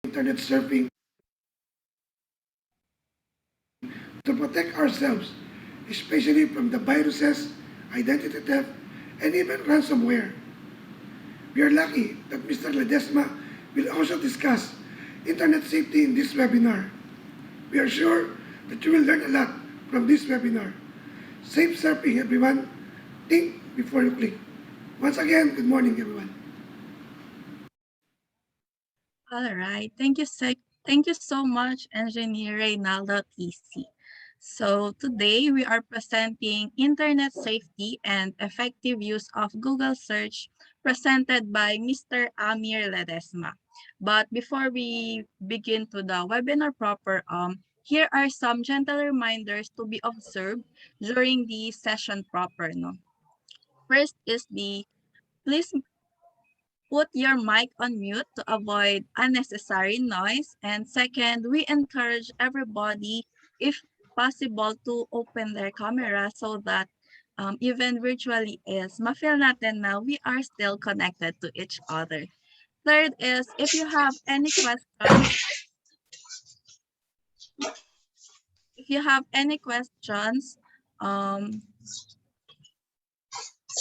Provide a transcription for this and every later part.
internet surfing to protect ourselves, especially from the viruses, identity theft, and even ransomware. We are lucky that Mr. Ledesma will also discuss internet safety in this webinar. We are sure that you will learn a lot from this webinar. Safe surfing, everyone. Think before you click. Once again, good morning, everyone. All right. Thank you so much, Engineer Reynaldo TC. So today we are presenting Internet Safety and Effective Use of Google Search presented by Mr. Amir Ledesma. But before we begin to the webinar proper, here are some gentle reminders to be observed during the session proper. No? First is please put your mic on mute to avoid unnecessary noise. And second, we encourage everybody, if possible, to open their camera so that even virtually is, ma-feel natin na we are still connected to each other. Third is, if you have any questions,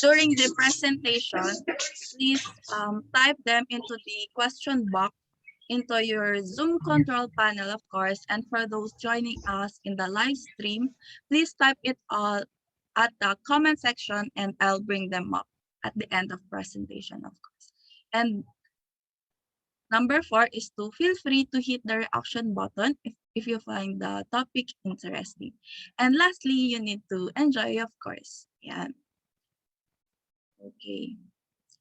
during the presentation, please type them into the question box into your Zoom control panel, of course. And for those joining us in the live stream, please type it all at the comment section and I'll bring them up at the end of presentation, of course. And number 4 is to feel free to hit the reaction button if you find the topic interesting. And lastly, you need to enjoy, of course. Yeah. Okay.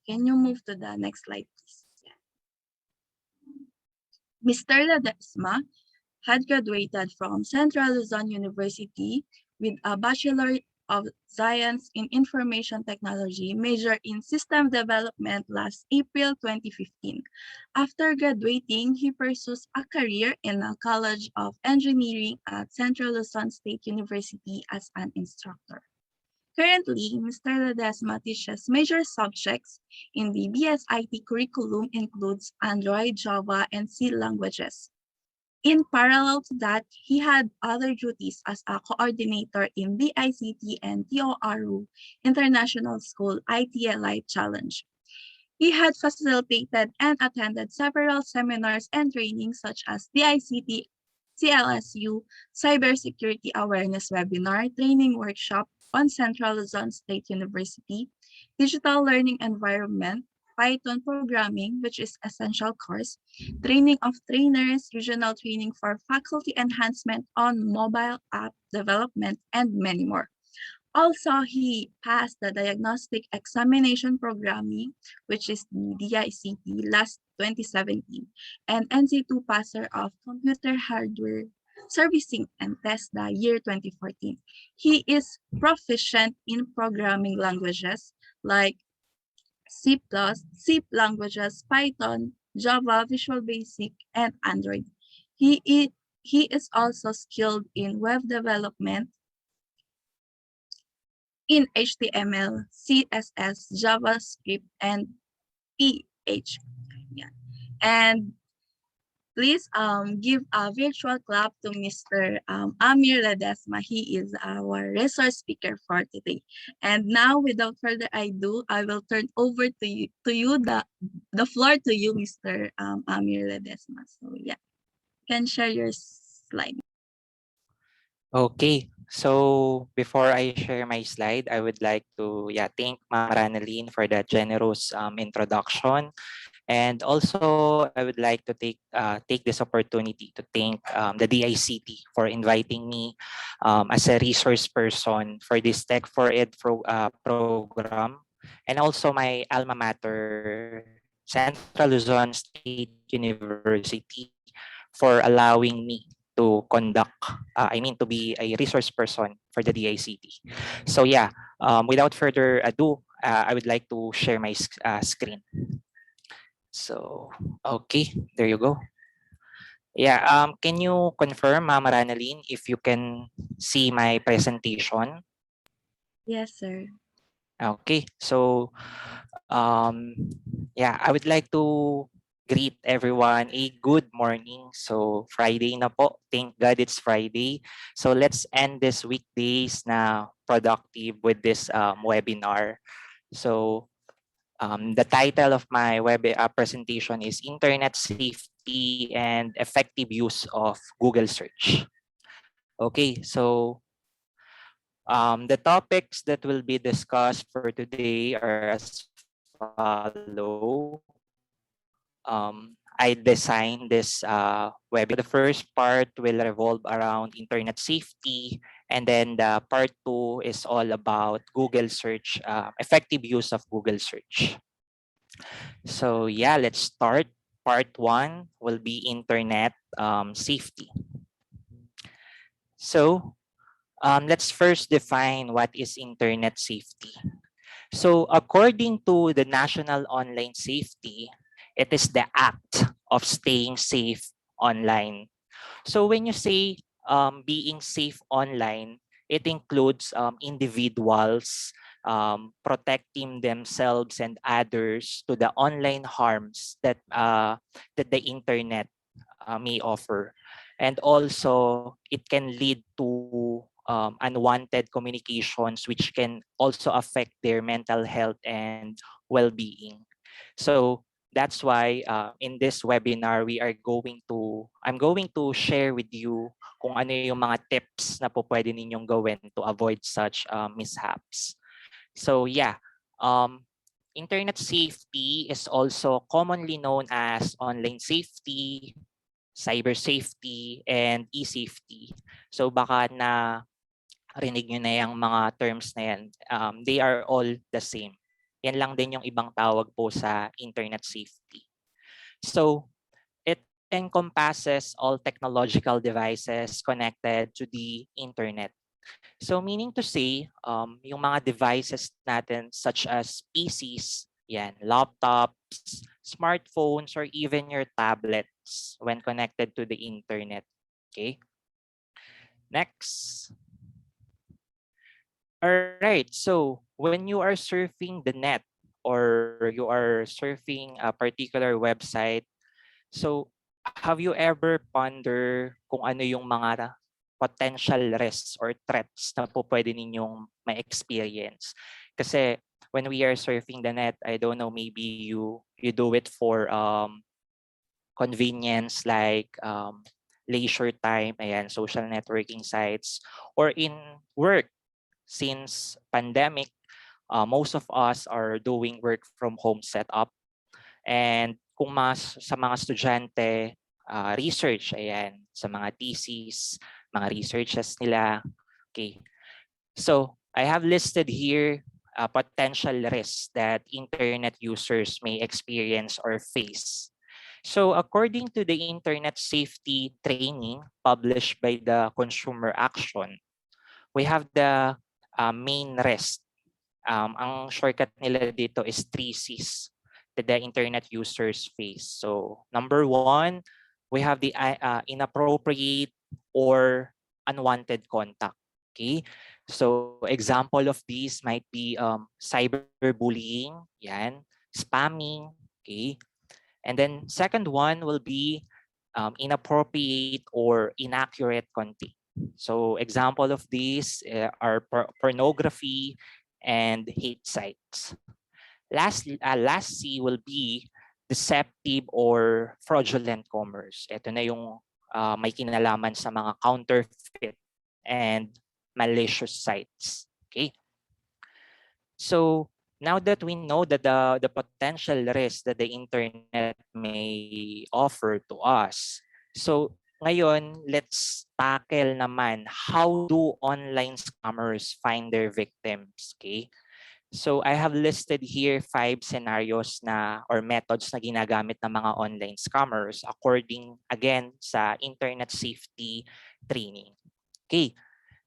Can you move to the next slide, please? Yeah. Mr. Ledesma had graduated from Central Luzon University with a Bachelor of Science in Information Technology, major in System Development last April 2015. After graduating, he pursues a career in the College of Engineering at Central Luzon State University as an instructor. Currently, Mr. Ledesma teaches major subjects in the BSIT curriculum includes Android, Java, and C languages. In parallel to that, he had other duties as a coordinator in the ICT and TORU International School ITLI Challenge. He had facilitated and attended several seminars and trainings such as the ICT CLSU Cybersecurity Awareness Webinar Training Workshop on Central Luzon State University, Digital Learning Environment, Python Programming, which is essential course, training of trainers, regional training for faculty enhancement on mobile app development, and many more. Also, he passed the Diagnostic Examination Programming, which is the DICT, last 2017, and NC2 passer of Computer Hardware Servicing and Test the year 2014. He is proficient in programming languages like C++, C languages, Python, Java, Visual Basic, and Android. He is also skilled in web development, in HTML, CSS, JavaScript, and PHP. Yeah. And please give a virtual clap to Mr. Amir Ledesma. He is our resource speaker for today. And now, without further ado, I will turn over to you the floor to you, Mr. Amir Ledesma. So yeah, you can share your slide. Okay, so before I share my slide, I would like to thank Ma'am Ranalyn for that generous introduction. And also, I would like to take this opportunity to thank the DICT for inviting me as a resource person for this TECH4ED program, and also my alma mater, Central Luzon State University, for allowing me to conduct, to be a resource person for the DICT. So without further ado, I would like to share my screen. So, okay, there you go. Can you confirm, Ma'am Ranalyn, if you can see my presentation? Yes, sir. Okay, so I would like to greet everyone a good morning. So Friday na po. Thank God it's Friday. So let's end this weekdays na productive with this webinar. So the title of my presentation is Internet Safety and Effective Use of Google Search. Okay, so the topics that will be discussed for today are as follow. I designed this webinar. The first part will revolve around internet safety, and then the part 2 is all about Google search, effective use of Google search. So yeah, let's start. Part 1 will be internet safety. So let's first define what is internet safety. So according to the National Online Safety, it is the act of staying safe online. So when you say being safe online, it includes individuals protecting themselves and others to the online harms that the internet may offer. And also, it can lead to unwanted communications, which can also affect their mental health and well-being. So that's why in this webinar, I'm going to share with you kung ano yung mga tips na po pwede ninyong gawin to avoid such mishaps. So yeah, um, internet safety is also commonly known as online safety, cyber safety, and e-safety. So baka na rinig nyo na yung mga terms na yan. They are all the same. Yan lang din yung ibang tawag po sa internet safety. So it encompasses all technological devices connected to the internet. So meaning to say, yung mga devices natin such as PCs, yan, laptops, smartphones, or even your tablets when connected to the internet. Okay. Next. All right. So when you are surfing the net or you are surfing a particular website, so have you ever ponder kung ano yung mga potential risks or threats na po pwede ninyong ma-experience? Kasi when we are surfing the net, I don't know, maybe you do it for convenience like leisure time, ayan, social networking sites, or in work. Since pandemic, most of us are doing work from home setup. And kung sa mga estudyante, research, ayan, sa mga thesis, mga researches nila. Okay. So I have listed here potential risks that internet users may experience or face. So according to the internet safety training published by the Consumer Action, we have the main risk. Ang shortcut nila dito is 3 C's that the internet users face. So number 1, we have the inappropriate or unwanted contact. Okay. So example of these might be cyberbullying, yan, spamming, okay. And then second one will be inappropriate or inaccurate content. So example of these are pornography and hate sites. Last C will be deceptive or fraudulent commerce. Ito na yung may kinalaman sa mga counterfeit and malicious sites. Okay. So now that we know that the potential risk that the internet may offer to us, so ngayon, let's tackle naman how do online scammers find their victims, okay? So I have listed here 5 scenarios na or methods na ginagamit ng mga online scammers according again sa internet safety training. Okay,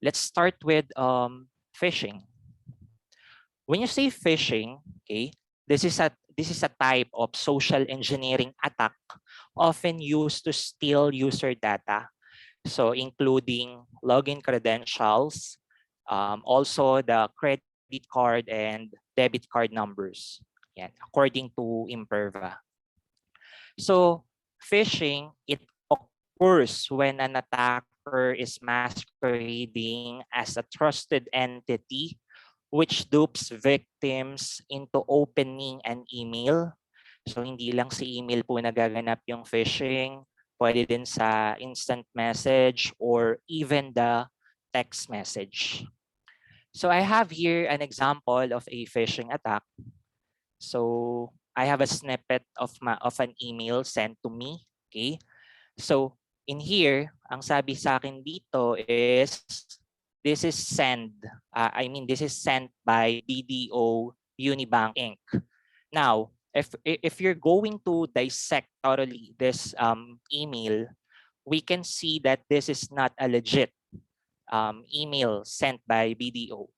let's start with phishing. When you say phishing, okay, this is a type of social engineering attack often used to steal user data. So including login credentials, also the credit card and debit card numbers, yan, according to Imperva. So phishing, it occurs when an attacker is masquerading as a trusted entity which dupes victims into opening an email. So hindi lang sa email po nagaganap yung phishing, pwede din sa instant message or even the text message. So I have here an example of a phishing attack. So I have a snippet of an email sent to me. Okay. So in here, ang sabi sa akin dito is this is this is sent by BDO Unibank Inc. Now, if you're going to dissect thoroughly this email, we can see that this is not a legit email sent by BDO.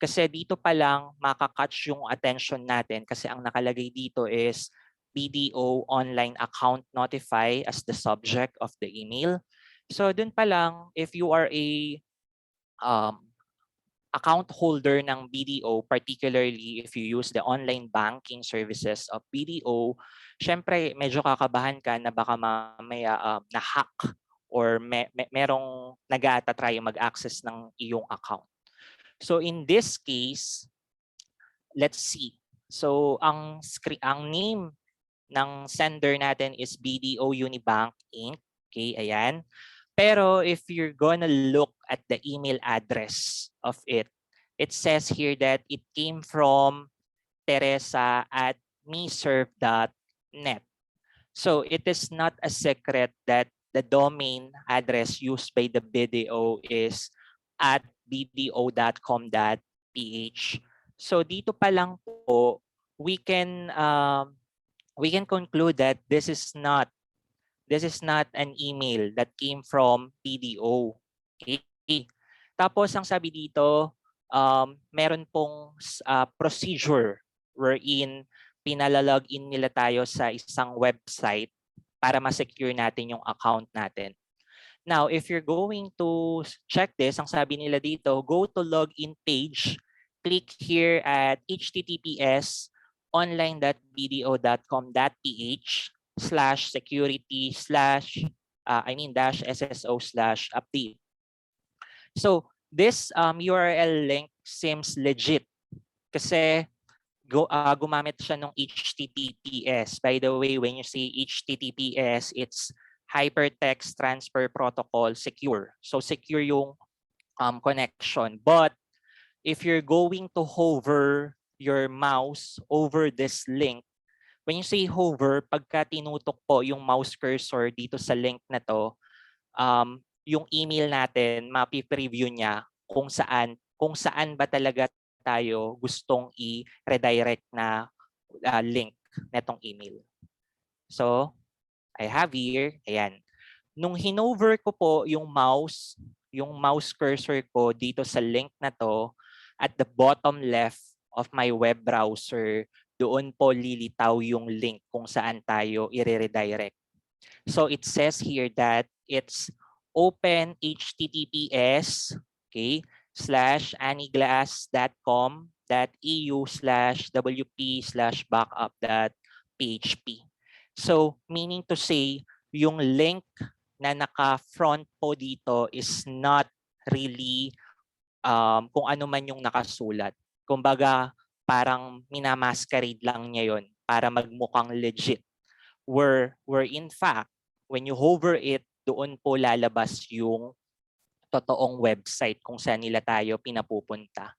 Kasi dito pa lang makakatch yung attention natin kasi ang nakalagay dito is BDO online account notify as the subject of the email. So dun pa lang, if you are a account holder ng BDO, particularly if you use the online banking services of BDO, syempre medyo kakabahan ka na baka mamaya na-hack or merong nag-a-try mag-access ng iyong account. So in this case, let's see. So ang name ng sender natin is BDO Unibank Inc. Okay, ayan. Pero if you're gonna look at the email address of it, it says here that it came from teresa@meserve.net. So it is not a secret that the domain address used by the BDO is at bdo.com.ph. So dito pa lang po, we can conclude that this is not an email that came from BDO. Okay? Tapos ang sabi dito, meron pong procedure wherein pinalalogin nila tayo sa isang website para ma-secure natin yung account natin. Now, if you're going to check this, ang sabi nila dito, go to login page, click here at https://security/sso/update. So this URL link seems legit kasi gumamit siya ng HTTPS. By the way, when you say HTTPS, it's Hypertext Transfer Protocol secure. So secure yung connection. But if you're going to hover your mouse over this link, when you say hover, pagka tinutok po yung mouse cursor dito sa link na to, yung email natin, mapi-preview niya kung saan ba talaga tayo gustong i-redirect na link netong email. So, I have here, ayan. Nung hinover ko po yung mouse cursor ko dito sa link na to, at the bottom left of my web browser, doon po lilitaw yung link kung saan tayo i-redirect. So it says here that it's open https /aniglas.com.eu/wp/backup.php. So meaning to say, yung link na naka-front po dito is not really kung ano man yung nakasulat. Kumbaga, parang minamasquerade lang niya yon para magmukhang legit. Where in fact, when you hover it, doon po lalabas yung totoong website kung saan nila tayo pinapupunta.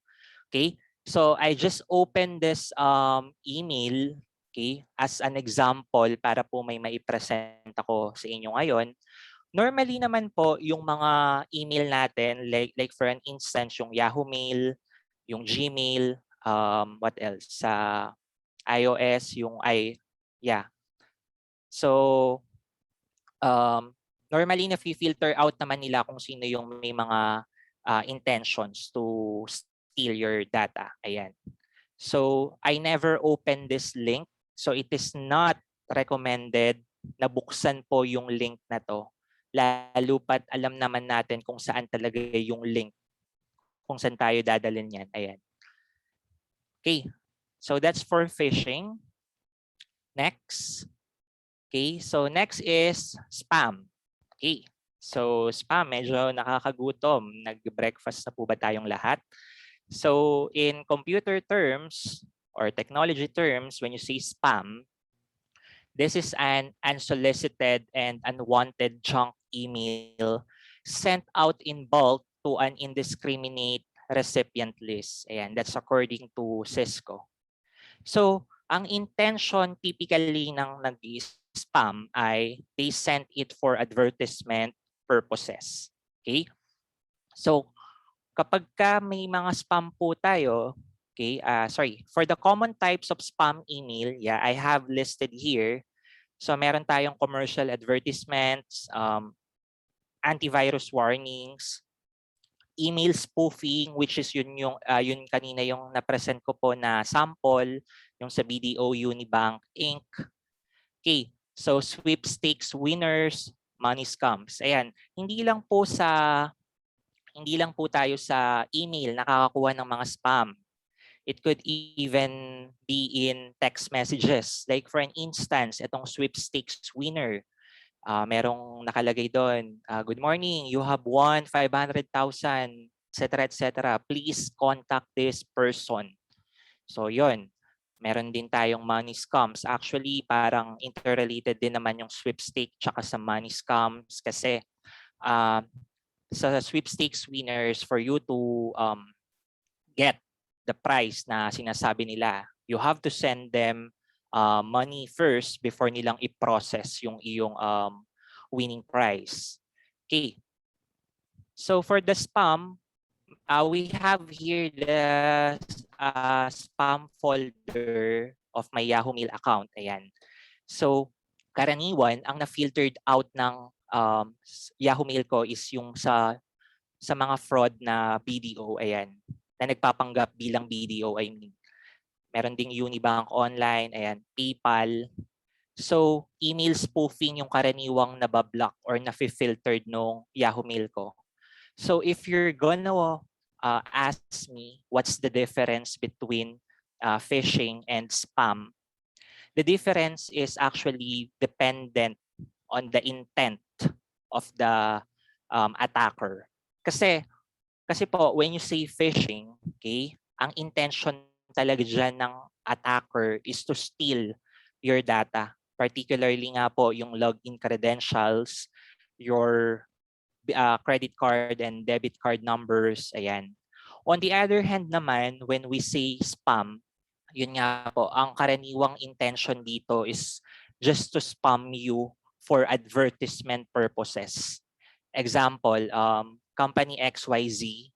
Okay? So I just opened this email, okay, as an example para po may maipresent ako sa inyo ngayon. Normally naman po yung mga email natin, like for an instance, yung Yahoo Mail, yung Gmail, what else? Sa iOS, So normally na-filter out naman nila kung sino yung may mga intentions to steal your data. Ayan. So I never open this link. So it is not recommended na buksan po yung link na to. Lalo pat alam naman natin kung saan talaga yung link. Kung saan tayo dadalhin yan. Ayan. Okay. So that's for phishing. Next. Okay, so next is spam. Okay, so spam, medyo nakakagutom. Nag-breakfast na po ba tayong lahat? So in computer terms or technology terms, when you say spam, this is an unsolicited and unwanted junk email sent out in bulk to an indiscriminate recipient list. Ayan, that's according to Cisco. So, ang intention typically ng nag-spam ay they sent it for advertisement purposes. Okay? So, kapag ka may mga spam po tayo, okay, for the common types of spam email, yeah, I have listed here. So, meron tayong commercial advertisements, antivirus warnings, email spoofing, which is yun kanina yung na-present ko po na sample, yung sa BDO Unibank Inc. Okay, so sweepstakes winners, money scams. Ayan, hindi lang po tayo sa email nakakakuha ng mga spam. It could even be in text messages. Like for an instance, itong sweepstakes winner, merong nakalagay doon, good morning, you have won 500,000, etc., etc. Please contact this person. So yon, meron din tayong money scams. Actually, parang interrelated din naman yung sweepstakes tsaka sa money scams kasi sa sweepstakes winners, for you to get the prize na sinasabi nila, you have to send them money first before nilang i-process yung iyong winning prize. Okay. So for the spam, we have here the spam folder of my Yahoo Mail account. Ayan. So karaniwan, ang na-filtered out ng Yahoo Mail ko is yung sa mga fraud na BDO. Ayan. Na nagpapanggap bilang BDO, I mean. Meron ding Unibank Online, ayan, PayPal. So, email spoofing yung karaniwang nabablock or na-filtered nung Yahoo Mail ko. So, if you're gonna ask me what's the difference between phishing and spam, the difference is actually dependent on the intent of the attacker. Kasi po, when you say phishing, okay, ang intention talaga dyan ng attacker is to steal your data. Particularly nga po yung login credentials, your credit card and debit card numbers, ayan. On the other hand naman, when we say spam, yun nga po, ang karaniwang intention dito is just to spam you for advertisement purposes. Example, company XYZ,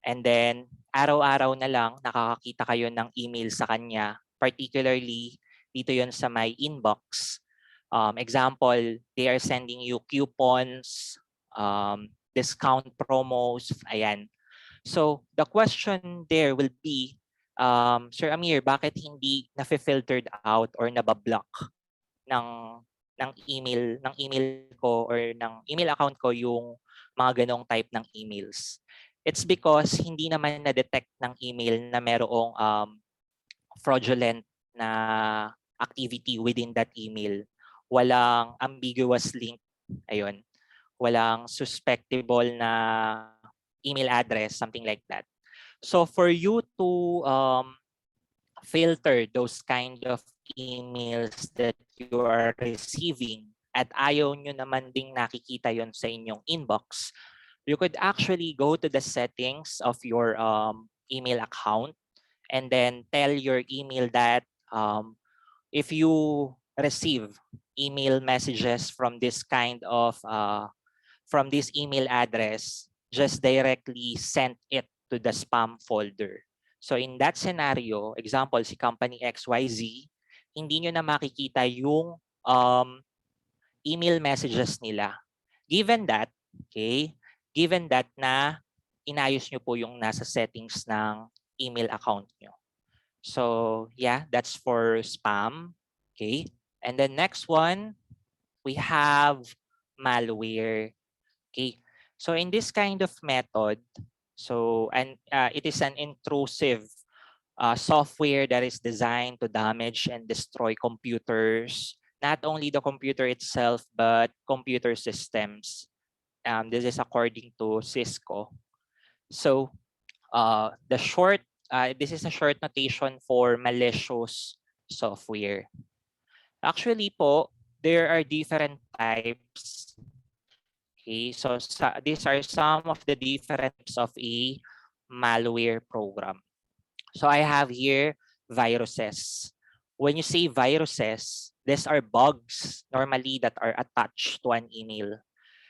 and then araw-araw na lang nakakakita kayo ng email sa kanya, particularly dito yon sa my inbox. Example, they are sending you coupons, discount promos, ayan. So the question there will be, Sir Amir, bakit hindi na-filtered out or nabablock ng email ko or ng email account ko yung mga ganong type ng emails? It's because hindi naman na-detect ng email na merong fraudulent na activity within that email. Walang ambiguous link, ayun. Walang suspectable na email address, something like that. So for you to filter those kind of emails that you are receiving at ayaw nyo naman ding nakikita yon sa inyong inbox, you could actually go to the settings of your email account and then tell your email that if you receive email messages from this kind of from this email address, just directly send it to the spam folder. So in that scenario, example, si company XYZ, hindi nyo na makikita yung email messages nila. Given that, okay, given that na inayos nyo po yung nasa settings ng email account nyo. So yeah, that's for spam. Okay. And then next one, we have malware. Okay. So in this kind of method, it is an intrusive software that is designed to damage and destroy computers not only the computer itself, but computer systems. This is according to Cisco. So this is a short notation for malicious software. Actually po, there are different types. Okay, so these are some of the different types of a malware program. So I have here viruses. When you say viruses, these are bugs normally that are attached to an email.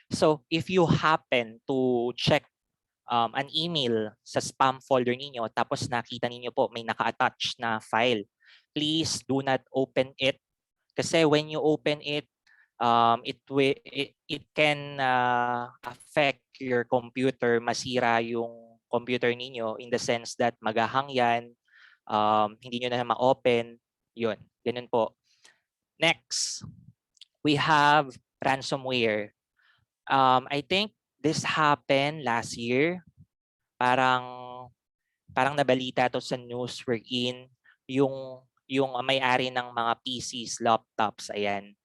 So if you happen to check an email sa spam folder ninyo, tapos nakita ninyo po may naka-attach na file, please do not open it. Kasi when you open it, it can affect your computer, masira yung computer ninyo in the sense that magahang yan, hindi nyo na ma-open, yun, ganun po. Next, we have ransomware. I think this happened last year. Parang nabalita to sa news wherein yung may-ari ng mga PCs, laptops, ayan,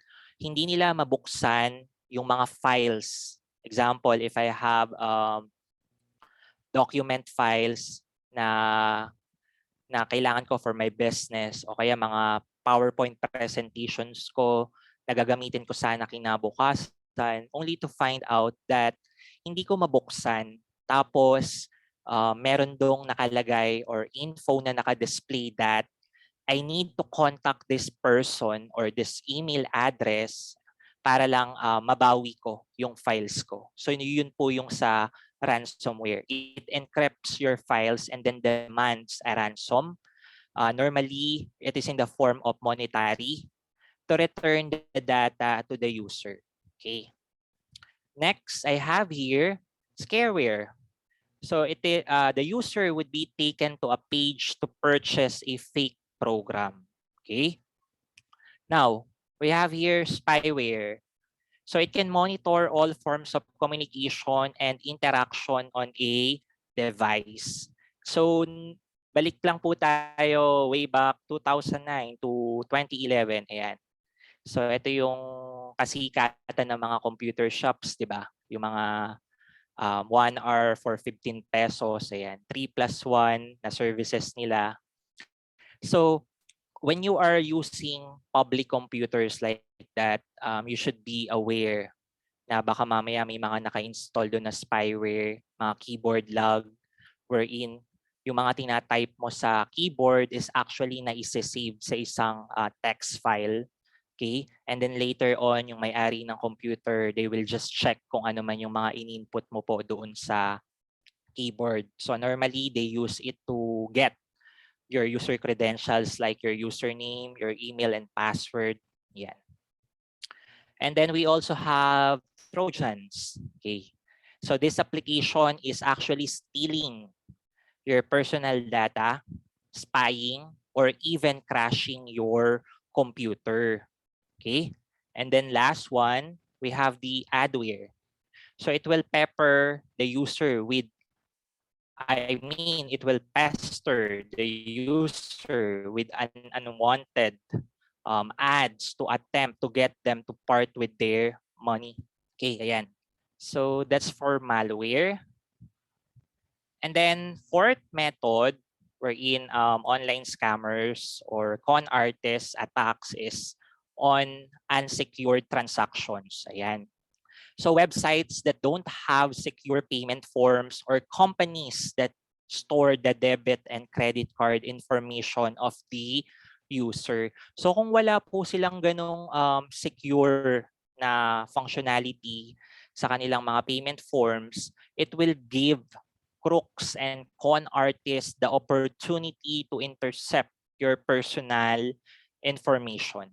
hindi nila mabuksan yung mga files. Example, if I have document files na kailangan ko for my business o kaya mga PowerPoint presentations ko na gagamitin ko sana kinabukasan, only to find out that hindi ko mabuksan. Tapos meron dong nakalagay or info na naka-display that I need to contact this person or this email address para lang mabawi ko yung files ko. So yun po yung sa ransomware. It encrypts your files and then demands a ransom. Normally, it is in the form of monetary to return the data to the user. Okay. Next, I have here scareware. So the user would be taken to a page to purchase a fake program. Okay. Now, we have here spyware. So it can monitor all forms of communication and interaction on a device. So balik lang po tayo way back 2009 to 2011. Ayan. So ito yung kasikatan ng mga computer shops, di ba? Yung mga 1 hour for 15 pesos, ayan, 3+1 na services nila. So when you are using public computers like that, you should be aware na baka mamaya may mga naka-install doon na spyware, mga keyboard log, wherein yung mga tinatype mo sa keyboard is actually na-save sa isang text file. Okay? And then later on, yung may-ari ng computer, they will just check kung ano man yung mga in-input mo po doon sa keyboard. So normally, they use it to get your user credentials like your username, your email, and password. Yeah. And then we also have Trojans. Okay. So this application is actually stealing your personal data, spying, or even crashing your computer. Okay. And then last one, we have the adware. So it will pepper the user with, it will pester the user with unwanted ads to attempt to get them to part with their money. Okay, ayan. So that's for malware. And then fourth method wherein online scammers or con artists attacks is on unsecured transactions. Ayan. So websites that don't have secure payment forms or companies that store the debit and credit card information of the user. So kung wala po silang ganong secure na functionality sa kanilang mga payment forms, it will give crooks and con artists the opportunity to intercept your personal information.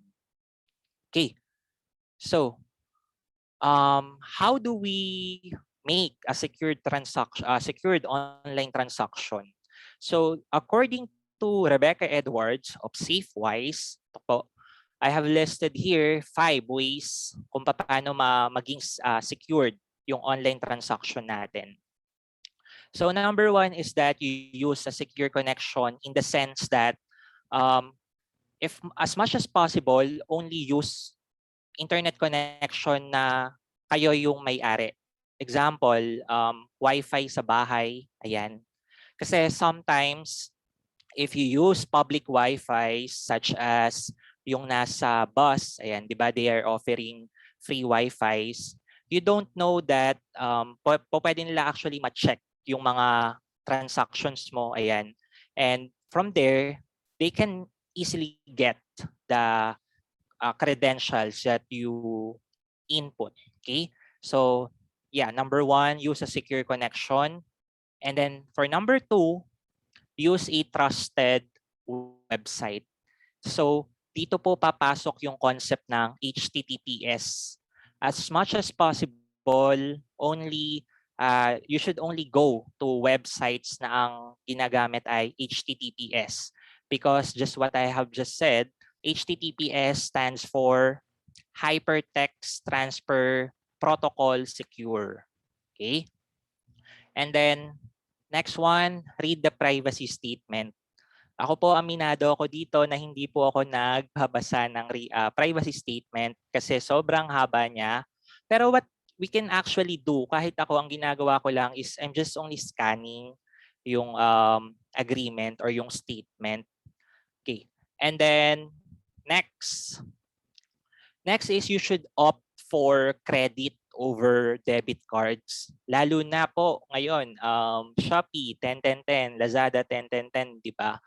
Okay, so how do we make a secured transaction, secured online transaction? So according to Rebecca Edwards of SafeWise, I have listed here 5 ways kung paano maging secured yung online transaction natin. So number 1 is that you use a secure connection in the sense that if as much as possible, only use internet connection na kayo yung may-ari. Example, Wi-Fi sa bahay, ayan. Kasi sometimes, if you use public Wi-Fi such as yung nasa bus, ayan, di ba, they are offering free Wi-Fis, you don't know that pwede nila actually ma-check yung mga transactions mo, ayan. And from there, they can easily get the credentials that you input, okay? So, yeah, number one, use a secure connection. And then for number two, use a trusted website. So, dito po papasok yung concept ng HTTPS. As much as possible, you should only go to websites na ang ginagamit ay HTTPS. Because just what I have just said, HTTPS stands for Hypertext Transfer Protocol Secure. Okay? And then, next one, read the privacy statement. Ako po, aminado ako dito na hindi po ako nagbabasa ng privacy statement kasi sobrang haba niya. Pero what we can actually do, kahit ako ang ginagawa ko lang is I'm just only scanning yung agreement or yung statement. Okay. And then, next is you should opt for credit over debit cards. Lalo na po ngayon, Shopee 10-10-10, Lazada 10-10-10, di ba?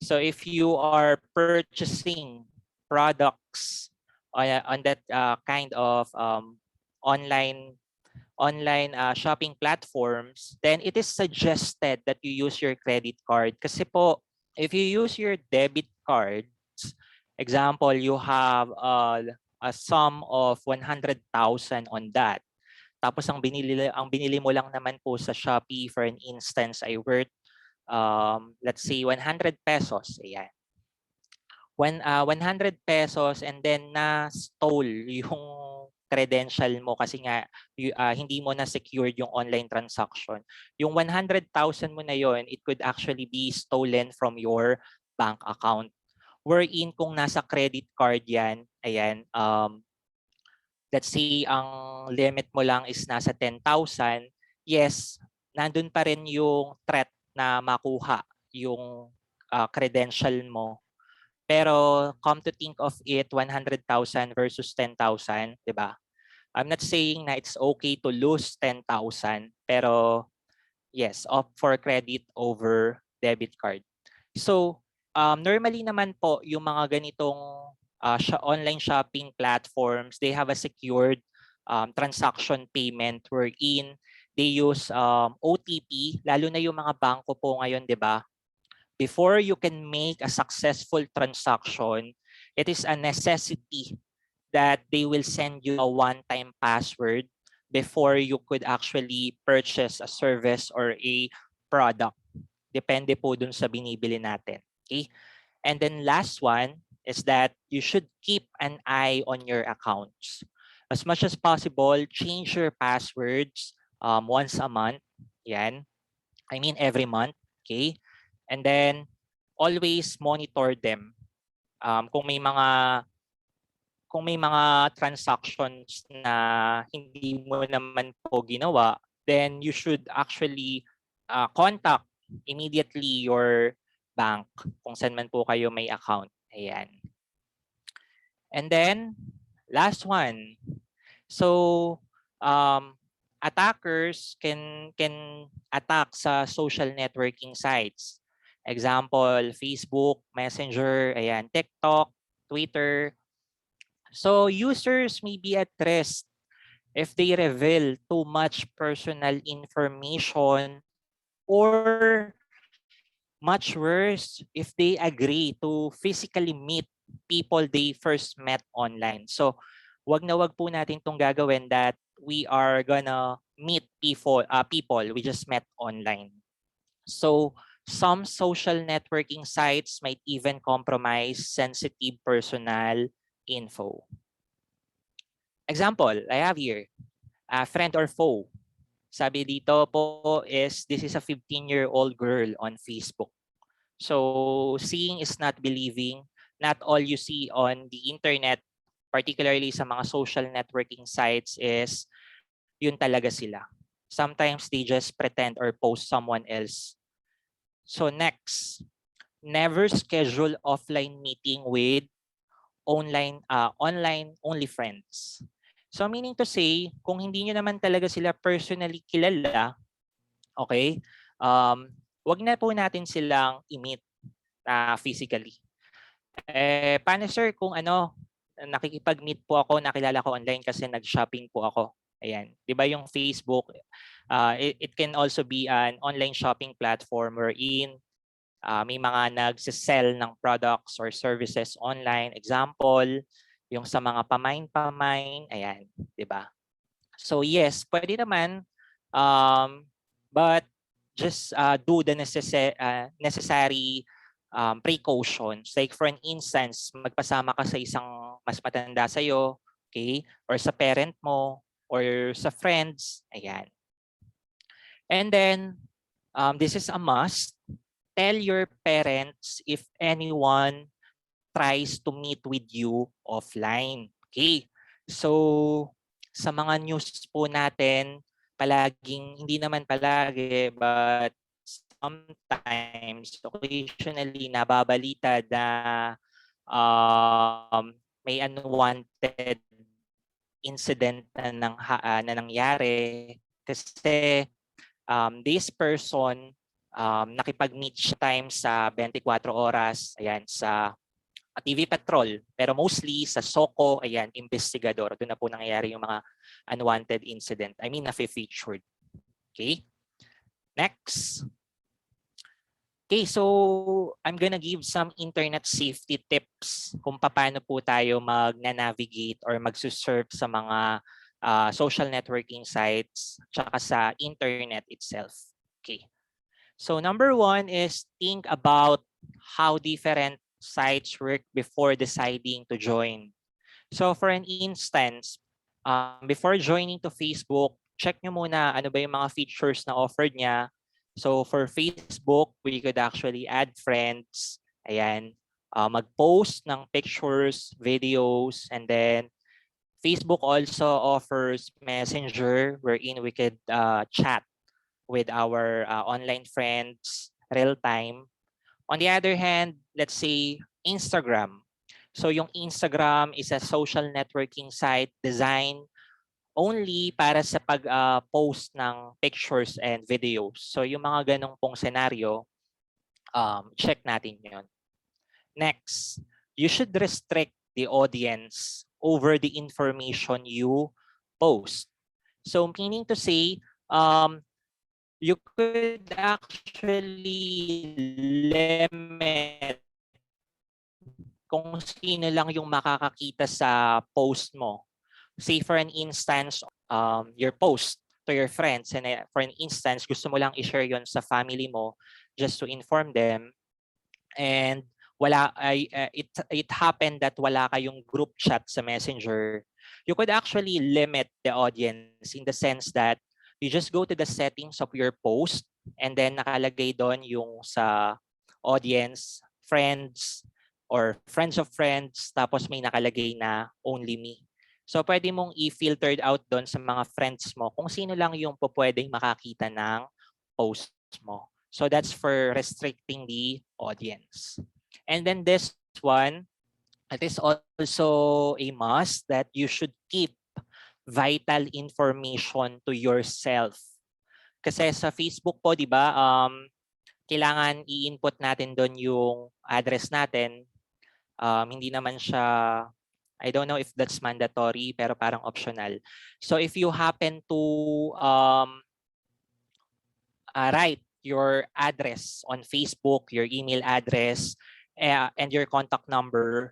So if you are purchasing products on that kind of online shopping platforms, then it is suggested that you use your credit card. Kasi po, if you use your debit cards, example, you have a sum of 100,000 on that. Tapos ang binili mo lang naman po sa Shopee, for an instance, ay worth let's say 100 pesos. Ayan. 100 pesos and then na-stole yung credential mo kasi nga hindi mo na secured yung online transaction. Yung 100,000 mo na yon, it could actually be stolen from your bank account. Wherein kung nasa credit card yan, ayan, let's say ang limit mo lang is nasa 10,000, yes, nandun pa rin yung threat na makuha yung credential mo. Pero come to think of it, 100,000 versus 10,000, di ba? I'm not saying na it's okay to lose 10,000, pero yes, opt for credit over debit card. So, normally naman po, yung mga ganitong online shopping platforms, they have a secured transaction payment wherein they use OTP, lalo na yung mga bangko po ngayon, di ba? Before you can make a successful transaction, it is a necessity that they will send you a one-time password before you could actually purchase a service or a product. Depende po dun sa binibili natin. Okay? And then last one is that you should keep an eye on your accounts. As much as possible, change your passwords once a month. Yan. I mean every month. Okay? And then always monitor them. Kung may mga transactions na hindi mo naman po ginawa, then you should actually contact immediately your bank kung saan man po kayo may account. Ayan. And then, last one. So, attackers can attack sa social networking sites. Example, Facebook, Messenger, ayan, TikTok, Twitter. So, users may be at risk if they reveal too much personal information, or much worse if they agree to physically meet people they first met online. So, wag na wag po natin itong gagawin that we are gonna meet people we just met online. So, some social networking sites might even compromise sensitive personal info. Example, I have here, friend or foe. Sabi dito po is, this is a 15-year-old girl on Facebook. So, seeing is not believing. Not all you see on the internet particularly sa mga social networking sites is yun talaga sila. Sometimes they just pretend or post someone else. So next, never schedule offline meeting with online only friends. So meaning to say, kung hindi nyo naman talaga sila personally kilala, okay, wag na po natin silang i-meet physically. Paano sir kung nakikipag-meet po ako, nakilala ko online kasi nag-shopping po ako. Ayan, 'di ba yung Facebook, it can also be an online shopping platform wherein may mga nagse-sell ng products or services online. Example, yung sa mga pamain-pamain, ayan, 'di ba? So yes, pwede naman, but just do the necessary precautions. Like for an instance, magpasama ka sa isang mas matanda sa'yo, okay? Or sa parent mo, or sa friends, ayan. And then, this is a must. Tell your parents if anyone tries to meet with you offline. Okay? So, sa mga news po natin, hindi naman palagi, but sometimes, occasionally, nababalita na may unwanted incident na nangyari kasi this person nakipag-meet siya times sa 24 oras, ayan, sa TV Patrol, pero mostly sa SOCO, ayan, investigador. Doon na po nangyayari yung mga unwanted incident. I mean, na-featured. Okay? Next. Okay, so I'm gonna give some internet safety tips kung paano po tayo mag-navigate or mag-surf sa mga social networking sites tsaka sa internet itself. Okay. So number one is think about how different sites work before deciding to join. So for an instance, before joining to Facebook, check nyo muna ano ba yung mga features na offered niya. So for Facebook, we could actually add friends, ayan, mag-post ng pictures, videos, and then Facebook also offers Messenger wherein we could chat with our online friends real time. On the other hand, let's say Instagram. So yung Instagram is a social networking site designed only para sa pag-post ng pictures and videos. So yung mga ganong pong senaryo, check natin yun. Next, you should restrict the audience over the information you post. So meaning to say, you could actually limit kung sino lang yung makakakita sa post mo. Say for an instance, your post to your friends, and for an instance, gusto mo lang i-share yon sa family mo just to inform them, and it happened that wala kayong group chat sa Messenger, you could actually limit the audience in the sense that you just go to the settings of your post and then nakalagay doon yung sa audience, friends, or friends of friends, tapos may nakalagay na only me. So pwede mong i-filtered out doon sa mga friends mo kung sino lang yung pwedeng makakita ng post mo. So that's for restricting the audience. And then this one, it is also a must that you should keep vital information to yourself. Kasi sa Facebook po, di ba, kailangan i-input natin doon yung address natin. Hindi naman siya, I don't know if that's mandatory, pero parang optional. So if you happen to write your address on Facebook, your email address, and your contact number,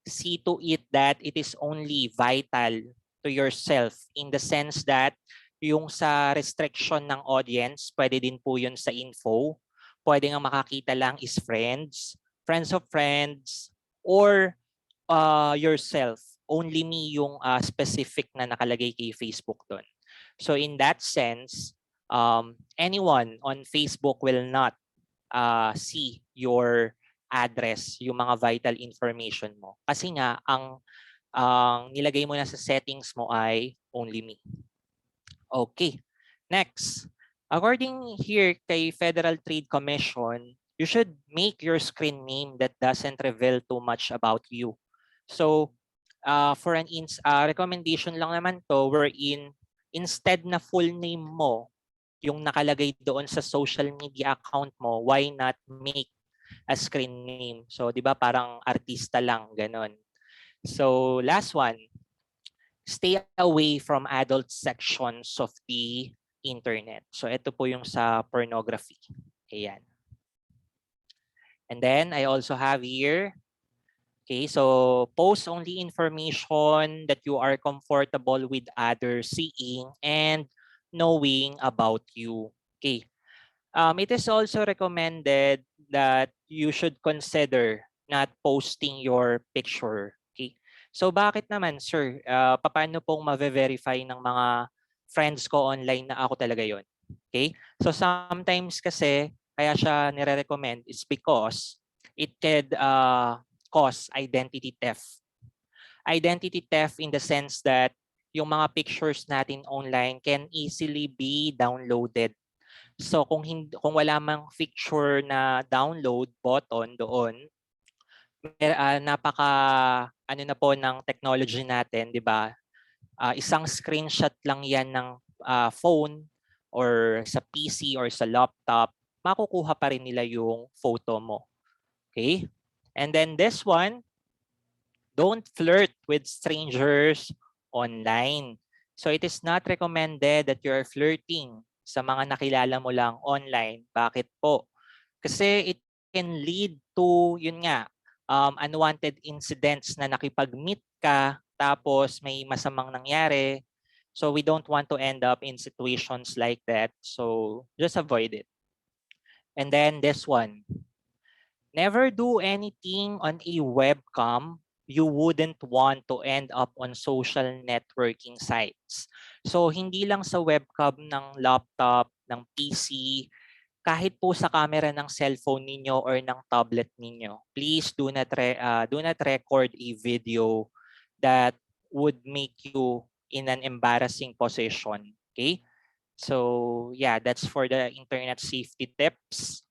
see to it that it is only vital to yourself in the sense that yung sa restriction ng audience, pwede din po yun sa info. Pwede nga makakita lang is friends, friends of friends, or yourself. Only me yung specific na nakalagay kay Facebook doon. So in that sense, anyone on Facebook will not see your address, yung mga vital information mo. Kasi nga, ang ang nilagay mo na sa settings mo ay only me. Okay. Next, according here kay Federal Trade Commission, you should make your screen name that doesn't reveal too much about you. So, for an recommendation lang naman to wherein instead na full name mo yung nakalagay doon sa social media account mo, why not make a screen name? So, 'di ba parang artista lang ganon. So, last one, stay away from adult sections of the internet. So, ito po yung sa pornography. Ayan. And then I also have here, okay, so post only information that you are comfortable with others seeing and knowing about you. Okay. It is also recommended that you should consider not posting your picture. Okay. So bakit naman, sir? Paano pong ma-verify ng mga friends ko online na ako talaga yon? Okay. So sometimes kasi kaya siya nire-recommend is because it could cause identity theft. Identity theft in the sense that yung mga pictures natin online can easily be downloaded. So kung wala mang feature na download button doon, napaka ano na po ng technology natin, 'di ba? Isang screenshot lang 'yan ng phone or sa PC or sa laptop, makukuha pa rin nila yung photo mo. Okay? And then this one, don't flirt with strangers online. So it is not recommended that you are flirting sa mga nakilala mo lang online. Bakit po? Kasi it can lead to, yun nga, unwanted incidents na nakipag-meet ka tapos may masamang nangyari. So we don't want to end up in situations like that. So just avoid it. And then this one, never do anything on a webcam you wouldn't want to end up on social networking sites. So hindi lang sa webcam ng laptop, ng PC, kahit po sa camera ng cellphone ninyo or ng tablet ninyo, please do not record a video that would make you in an embarrassing position. Okay? So yeah, that's for the internet safety tips.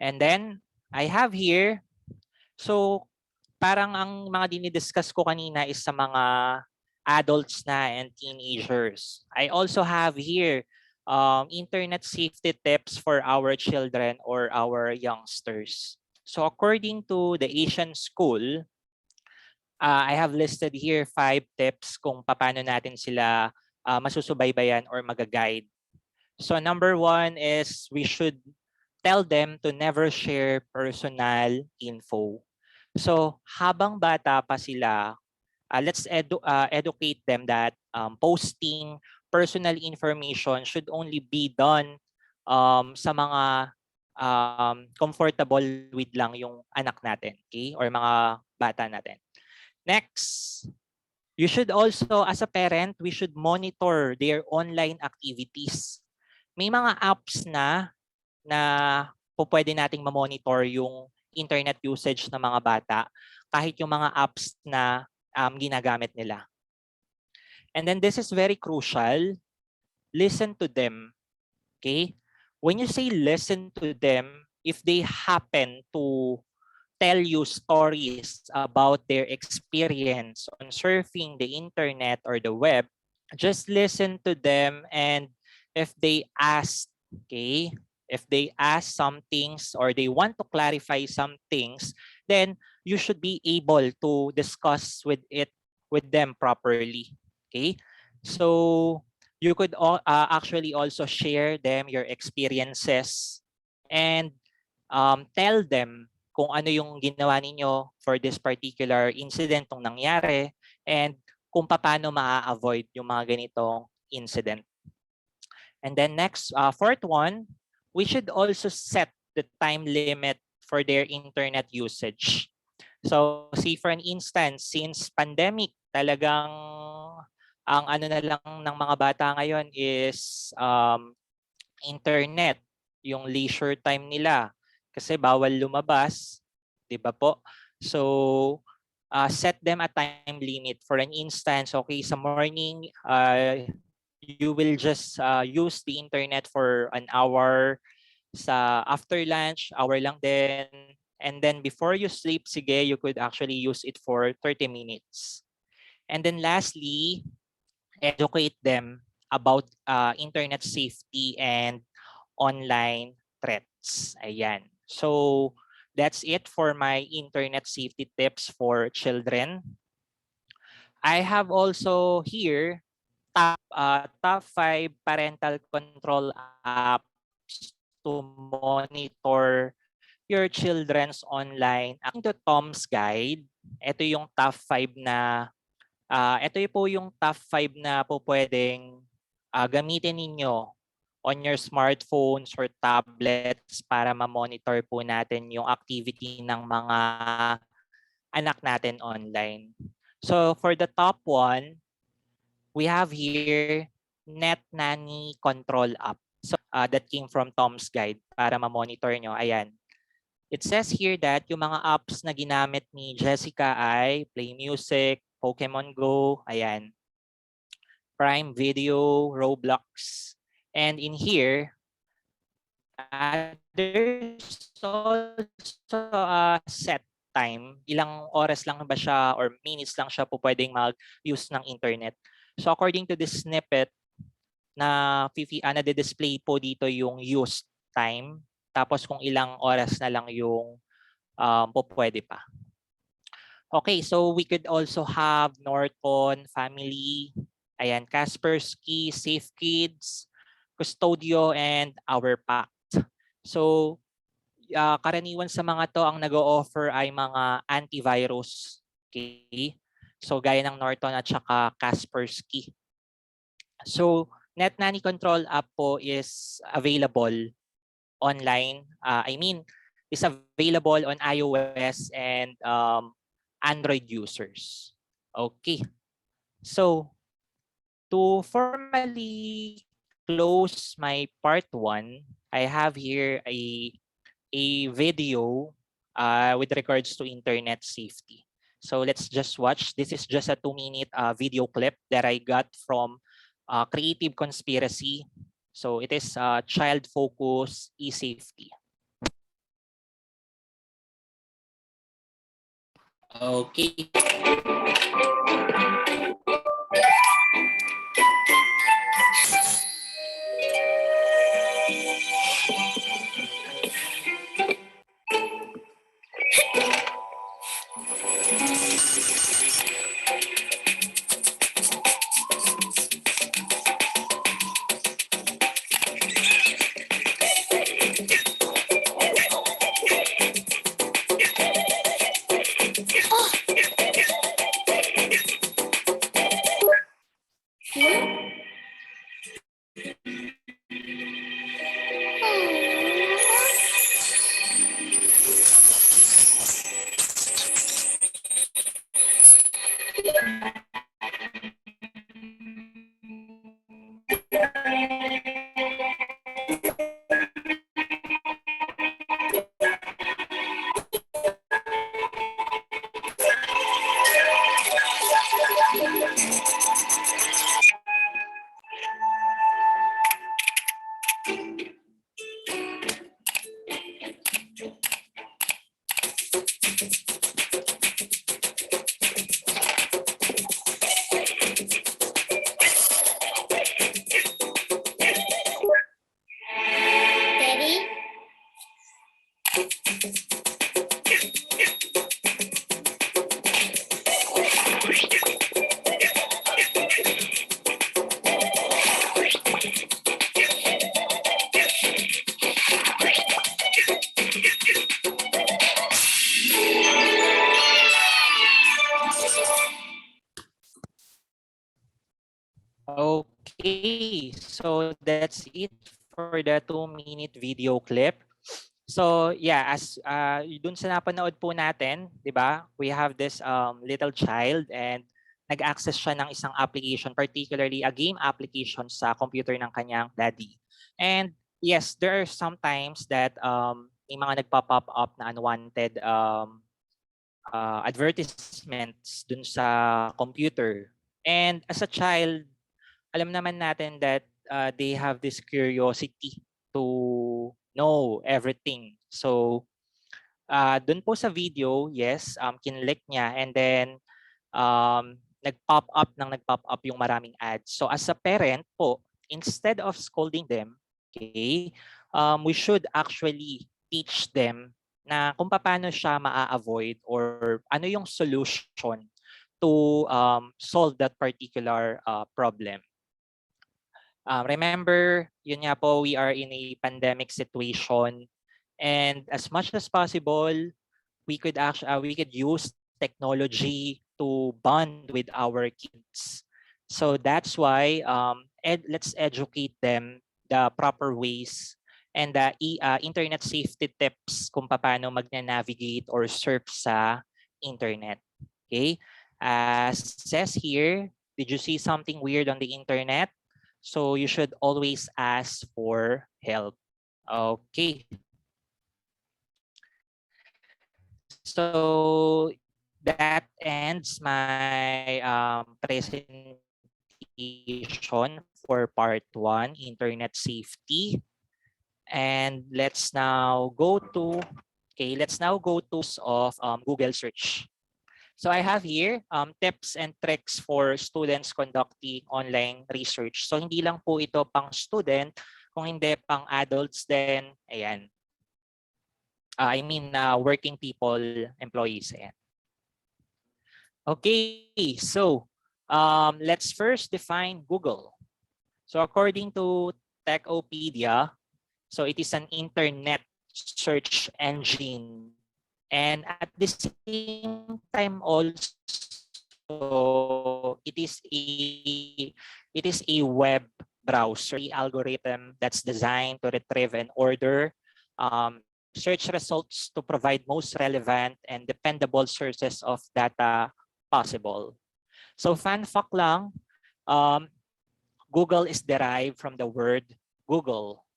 And then I have here, so parang ang mga dinidiscuss ko kanina is sa mga adults na and teenagers. I also have here internet safety tips for our children or our youngsters. So according to the Asian School, I have listed here 5 tips kung paano natin sila masusubaybayan or magaguide. So number 1 is we should tell them to never share personal info. So habang bata pa sila, let's educate them that posting personal information should only be done sa mga comfortable with lang yung anak natin, okay? Or mga bata natin. Next, you should also, as a parent, we should monitor their online activities. May mga apps na pwede nating ma-monitor yung internet usage ng mga bata kahit yung mga apps na ginagamit nila. And then this is very crucial. Listen to them. Okay? When you say listen to them, if they happen to tell you stories about their experience on surfing the internet or the web, just listen to them, and if they ask, okay, if they ask some things or they want to clarify some things, then you should be able to discuss with them properly. Okay, so you could actually also share them your experiences and tell them kung ano yung ginawa ninyo for this particular incident nung nangyari and kung paano ma-avoid yung mga ganitong incident. And then next, fourth one, we should also set the time limit for their internet usage. So say for an instance, since pandemic, talagang ang ano na lang ng mga bata ngayon is internet, yung leisure time nila. Kasi bawal lumabas, 'di ba po? So set them a time limit. For an instance, okay, sa morning, you will just use the internet for an hour. Sa after lunch, hour lang din. And then before you sleep, sige, you could actually use it for 30 minutes. And then lastly, educate them about internet safety and online threats. Ayan. So that's it for my internet safety tips for children. I have also here top 5 parental control apps to monitor your children's online. According to Tom's Guide, ito yung top 5 na ito po yung top 5 na po pwedeng gamitin ninyo on your smartphones or tablets para ma-monitor po natin yung activity ng mga anak natin online. So for the top one, we have here Net Nanny Control app. So that came from Tom's Guide para ma-monitor nyo. Ayan. It says here that yung mga apps na ginamit ni Jessica ay Play Music, Pokemon Go, ayan, Prime Video, Roblox. And in here, there's also a set time. Ilang oras lang ba siya or minutes lang siya po pwedeng mag-use ng internet. So according to this snippet, na-display po dito yung use time. Tapos kung ilang oras na lang yung po pwede pa. Okay, so we could also have Norton, Family, ayan, Kaspersky, Safe Kids, Custodio, and Our Pact. So karaniwan sa mga to ang nag-o-offer ay mga antivirus. Okay? So gaya ng Norton at saka Kaspersky. So Net Nanny Control app po is available online. Is available on iOS and Android users. Okay. So to formally close my part 1, I have here a video with regards to internet safety. So let's just watch. This is just a 2-minute video clip that I got from Creative Conspiracy. So it is child focus e-safety. Okay. Okay, so that's it for the 2-minute video clip. So yeah, as dun sa napanood po natin, 'di ba? We have this little child and nag-access siya ng isang application, particularly a game application sa computer ng kanyang daddy. And yes, there are sometimes that may mga nagpa-pop up na unwanted advertisements dun sa computer. And as a child, alam naman natin that they have this curiosity to know everything. So dun po sa video, yes, kinlik niya, and then nag-pop up yung maraming ads. So as a parent po, instead of scolding them, okay, we should actually teach them na kung paano siya maa-avoid or ano yung solution to solve that particular problem. Remember, yun nga po, we are in a pandemic situation, and as much as possible, we could use technology to bond with our kids. So that's why let's educate them the proper ways and the internet safety tips kung paano magna-navigate or surf sa internet. Okay? As says here, did you see something weird on the internet? So you should always ask for help. Okay. So that ends my presentation for part 1, internet safety. And let's now go to of Google search. So I have here tips and tricks for students conducting online research. So hindi lang po ito pang student, kung hindi pang adults din, ayan. Working people, employees. Ayan. Okay, so let's first define Google. So according to TECH4ED, so it is an internet search engine. And at the same time also, it is a web browser, the algorithm that's designed to retrieve and order search results to provide most relevant and dependable sources of data possible. So fun fact lang, Google is derived from the word Google.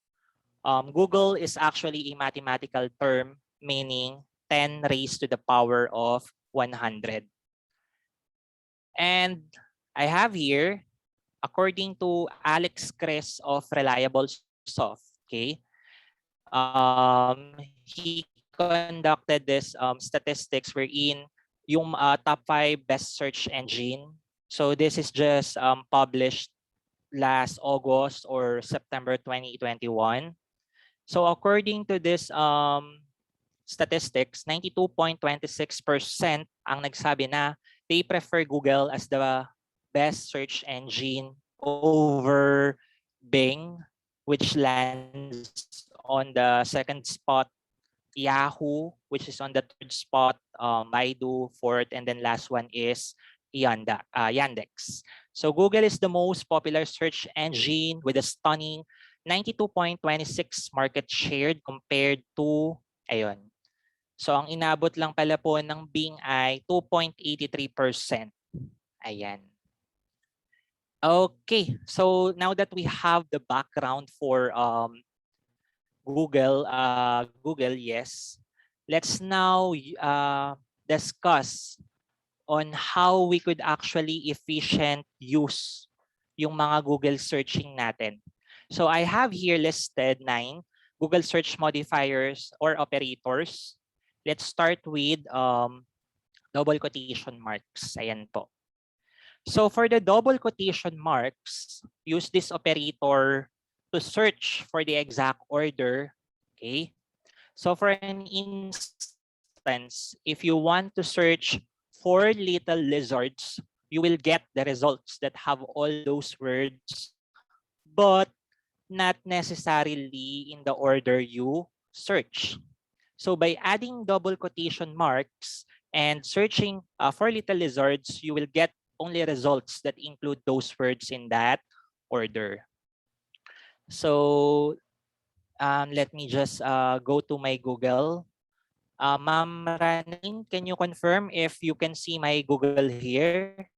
Google is actually a mathematical term meaning 10 raised to the power of 100. And I have here, according to Alex Chris of Reliable Soft, okay, he conducted this statistics wherein yung top 5 best search engine. So this is just published last August or September 2021. So according to this statistics, 92.26% ang nagsabi na they prefer Google as the best search engine over Bing, which lands on the second spot, Yahoo, which is on the third spot, Baidu, fourth, and then last one is Yandex. So Google is the most popular search engine with a stunning 92.26 market share compared to, ayun. So ang inabot lang pala po ng Bing ay 2.83%. Ayan. Okay, so now that we have the background for Google, yes, let's now discuss on how we could actually efficient use yung mga Google searching natin. So I have here listed 9 Google search modifiers or operators. Let's start with double quotation marks. Ayan po. So for the double quotation marks, use this operator to search for the exact order. Okay. So for an instance, if you want to search for little lizards, you will get the results that have all those words, but not necessarily in the order you search. So by adding double quotation marks and searching for little lizards, you will get only results that include those words in that order. So let me just go to my Google. Ma'am Ranin, can you confirm if you can see my Google here?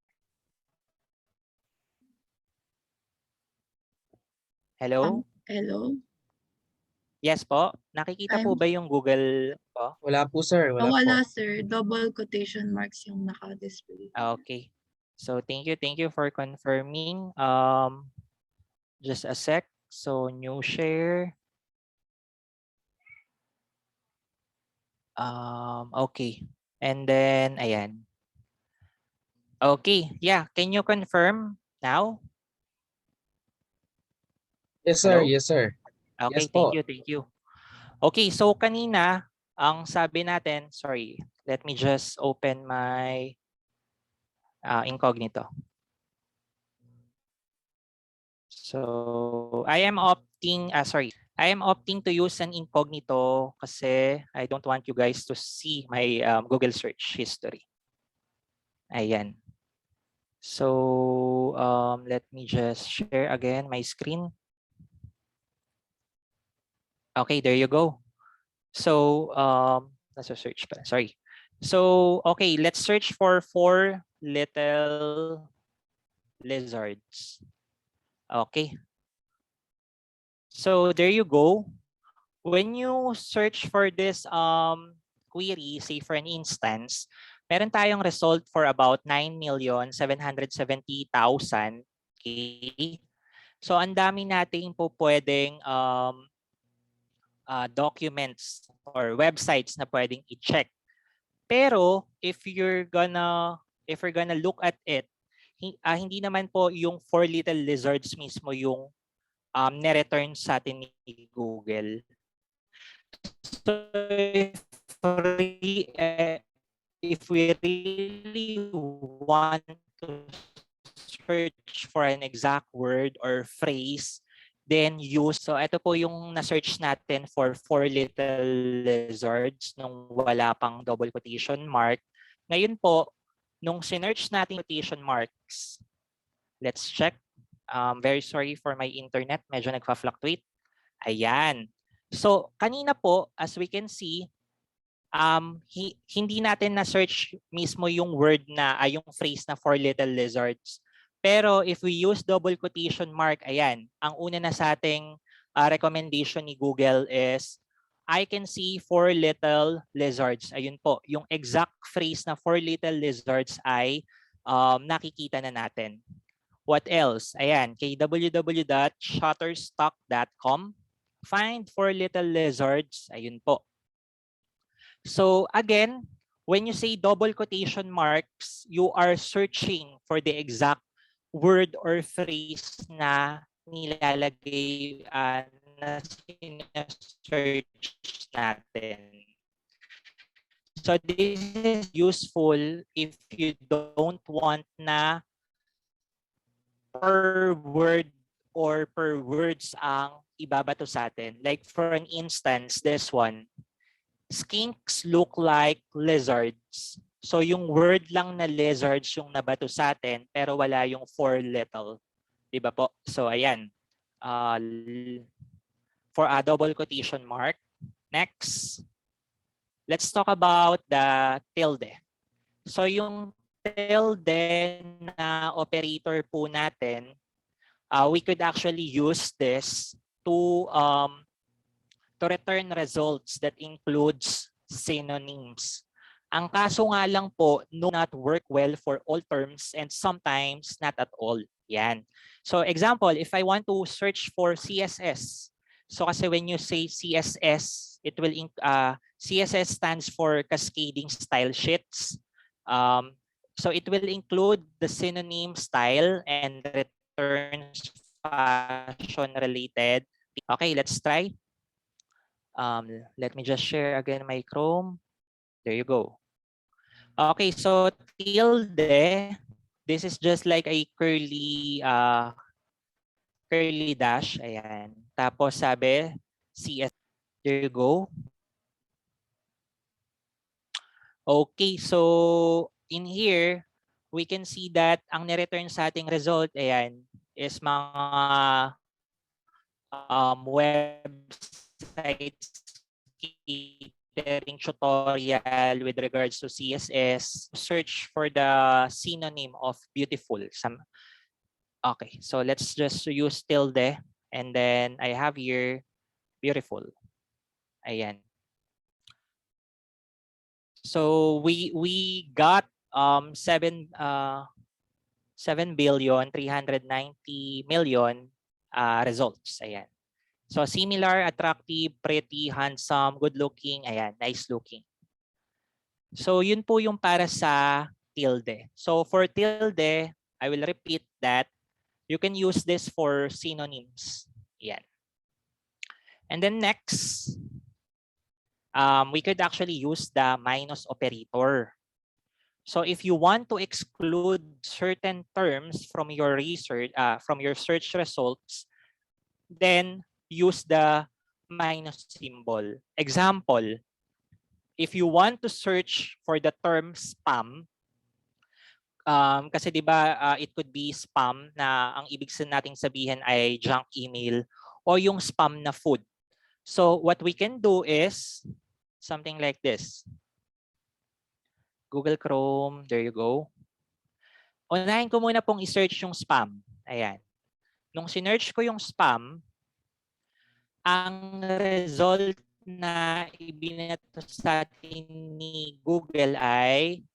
Hello? Hello. Yes po. Nakikita po I'm ba yung Google po? Wala po sir, wala po. wala sir, double quotation marks yung naka-display. Okay. So thank you for confirming. Just a sec. So new share. Okay. And then ayan. Okay. Yeah, can you confirm now? Yes sir, Hello? yes sir. Okay, Yes po. thank you. Okay, so kanina ang sabi natin, sorry, let me just open my Incognito. So I am opting to use an Incognito kasi I don't want you guys to see my Google search history. Ayan. So let me just share again my screen. Okay, there you go. So nasa search pa. Sorry. So okay, let's search for 4 little lizards. Okay. So there you go. When you search for this query, say for an instance, meron tayong result for about 9,770,000. Okay. So ang dami nating po pwedeng documents or websites na pwedeng i-check. Pero if you're gonna look at it, hindi naman po yung 4 little lizards mismo yung na-return sa atin ni Google. So if we really want to search for an exact word or phrase, then use, so ito po yung na-search natin for 4 little lizards nung wala pang double quotation mark. Ngayon po, nung sinearch natin quotation marks, let's check. Very sorry for my internet, medyo nagfa-fluctuate. Ayan. So kanina po, as we can see, hindi natin na-search mismo yung word na, yung phrase na 4 little lizards. Pero if we use double quotation mark, ayan, ang una na sa ating recommendation ni Google is, I can see 4 little lizards. Ayun po, yung exact phrase na 4 little lizards ay nakikita na natin. What else? Ayan, kay www.shutterstock.com. Find 4 little lizards. Ayun po. So again, when you say double quotation marks, you are searching for the exact word or phrase na nilalagay na sinesearch natin. So this is useful if you don't want na per word or per words ang ibabato sa atin. Like for an instance, this one, skinks look like lizards. So yung word lang na lizards yung nabato sa atin pero wala yung 4 little. Diba po? So ayan. For a double quotation mark. Next. Let's talk about the tilde. So yung tilde na operator po natin, we could actually use this to return results that includes synonyms. Ang kaso nga lang po, not work well for all terms and sometimes not at all. Yan. So example, if I want to search for CSS, so kasi when you say CSS, it will CSS stands for Cascading Style Sheets. So it will include the synonym style and returns fashion related. Okay, let's try. Let me just share again my Chrome. There you go. Okay, so tilde, this is just like a curly dash. Ayan. Tapos sabi, CS. There you go. Okay, so in here, we can see that ang nireturn sa ating result, ayan, is mga websites catering tutorial with regards to CSS. Search for the synonym of beautiful. Okay, so let's just use tilde and then I have here beautiful. Ayan. So we got 7,390,000,000 results. Ayan. So similar, attractive, pretty, handsome, good looking, ayan, nice looking. So yun po yung para sa tilde. So for tilde, I will repeat that you can use this for synonyms. Ayan. And then next, we could actually use the minus operator. So if you want to exclude certain terms from your research, from your search results, then use the minus symbol. Example, if you want to search for the term spam, kasi 'di ba it could be spam na ang ibig nating sabihin ay junk email o yung spam na food. So what we can do is something like this. Google Chrome, there you go. Unahin ko muna pong i-search yung spam. Ayan. Nung sinearch ko yung spam, ang result na ibinato sa atin ni Google ay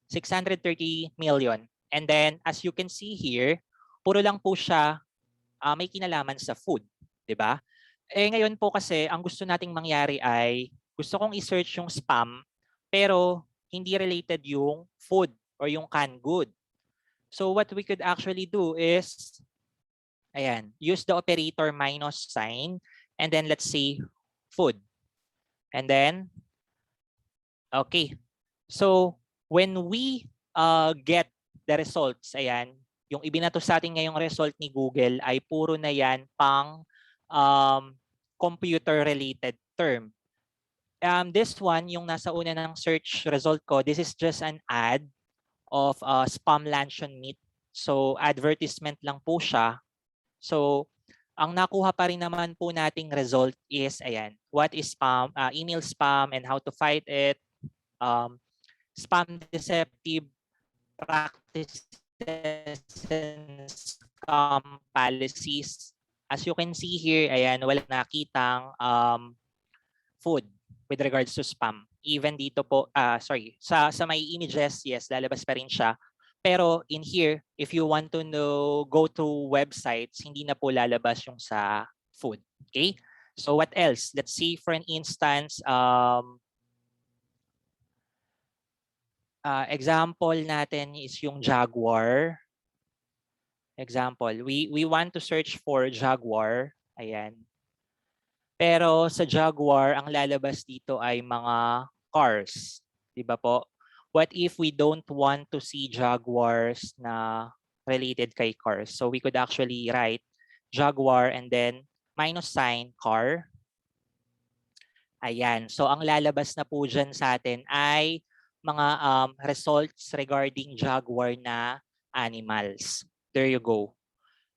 630 million. And then, as you can see here, puro lang po siya may kinalaman sa food. 'Di ba? Eh ngayon po kasi, ang gusto nating mangyari ay, gusto kong i-search yung spam, pero hindi related yung food or yung canned good. So what we could actually do is, ayan, use the operator minus sign, and then let's say food. And then, okay. So when we get the results, ayan, yung ibinato sa atin ngayong result ni Google ay puro na yan pang computer-related term. This one, yung nasa una ng search result ko, this is just an ad of spam luncheon meat. So advertisement lang po siya. So ang nakuha pa rin naman po nating result is, ayan, what is spam, email spam and how to fight it, spam deceptive practices and scam policies. As you can see here, ayan, walang nakitang food with regards to spam. Even dito po, sa may images, yes, lalabas pa rin siya. Pero in here, if you want to know, go to websites, hindi na po lalabas yung sa food. Okay? So what else? Let's see for an instance, example natin is yung Jaguar. Example, we want to search for Jaguar. Ayan. Pero sa Jaguar, ang lalabas dito ay mga cars. Di ba po? What if we don't want to see Jaguars na related kay cars? So we could actually write Jaguar and then minus sign car. Ayan. So ang lalabas na po dyan sa atin ay mga results regarding Jaguar na animals. There you go.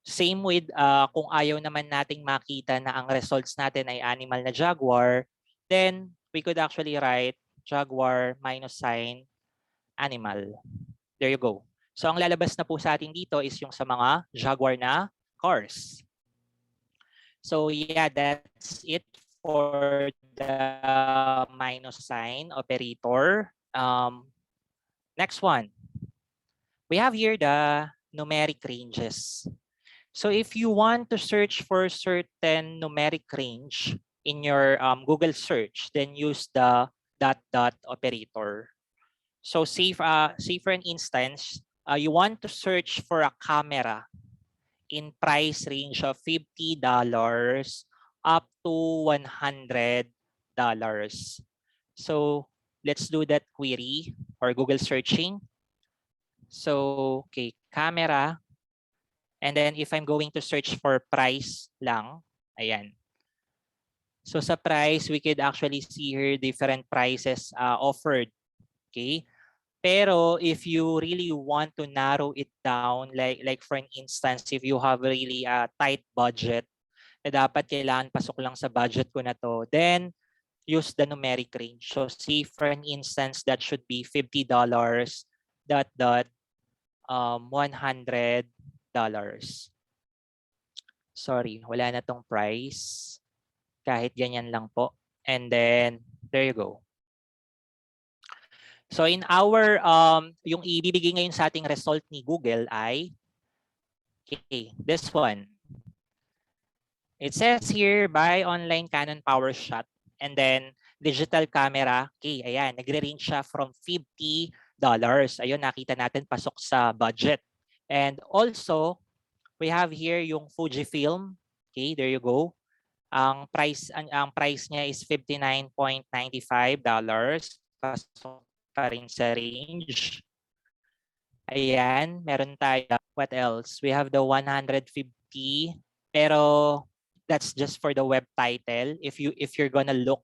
Same with kung ayaw naman nating makita na ang results natin ay animal na Jaguar, then we could actually write Jaguar minus sign animal. There you go. So ang lalabas na po sa atin dito is yung sa mga Jaguar na cars. So yeah, that's it for the minus sign operator. Next one. We have here the numeric ranges. So if you want to search for certain numeric range in your Google search, then use the ... operator. So say for an instance, you want to search for a camera in price range of $50 up to $100. So let's do that query or Google searching. So okay, camera. And then if I'm going to search for price lang, ayan. So sa price, we could actually see here different prices offered. Okay? Pero if you really want to narrow it down, like for an instance, if you have really a tight budget, na dapat kailangan pasok lang sa budget ko na to, then use the numeric range. So see for an instance, that should be $50 $100. Sorry, wala na tong price. Kahit ganyan lang po. And then, there you go. So in our, yung ibibigay ngayon sa ating result ni Google ay, okay, this one. It says here, buy online Canon PowerShot and then digital camera. Okay, ayan, nagre-range siya from $50. Ayun, nakita natin pasok sa budget. And also, we have here yung Fujifilm. Okay, there you go. Ang price niya is $59.95. Pasok pa rin sa range. Ayan, meron tayo. What else? We have the 150, pero that's just for the web title. If you're gonna look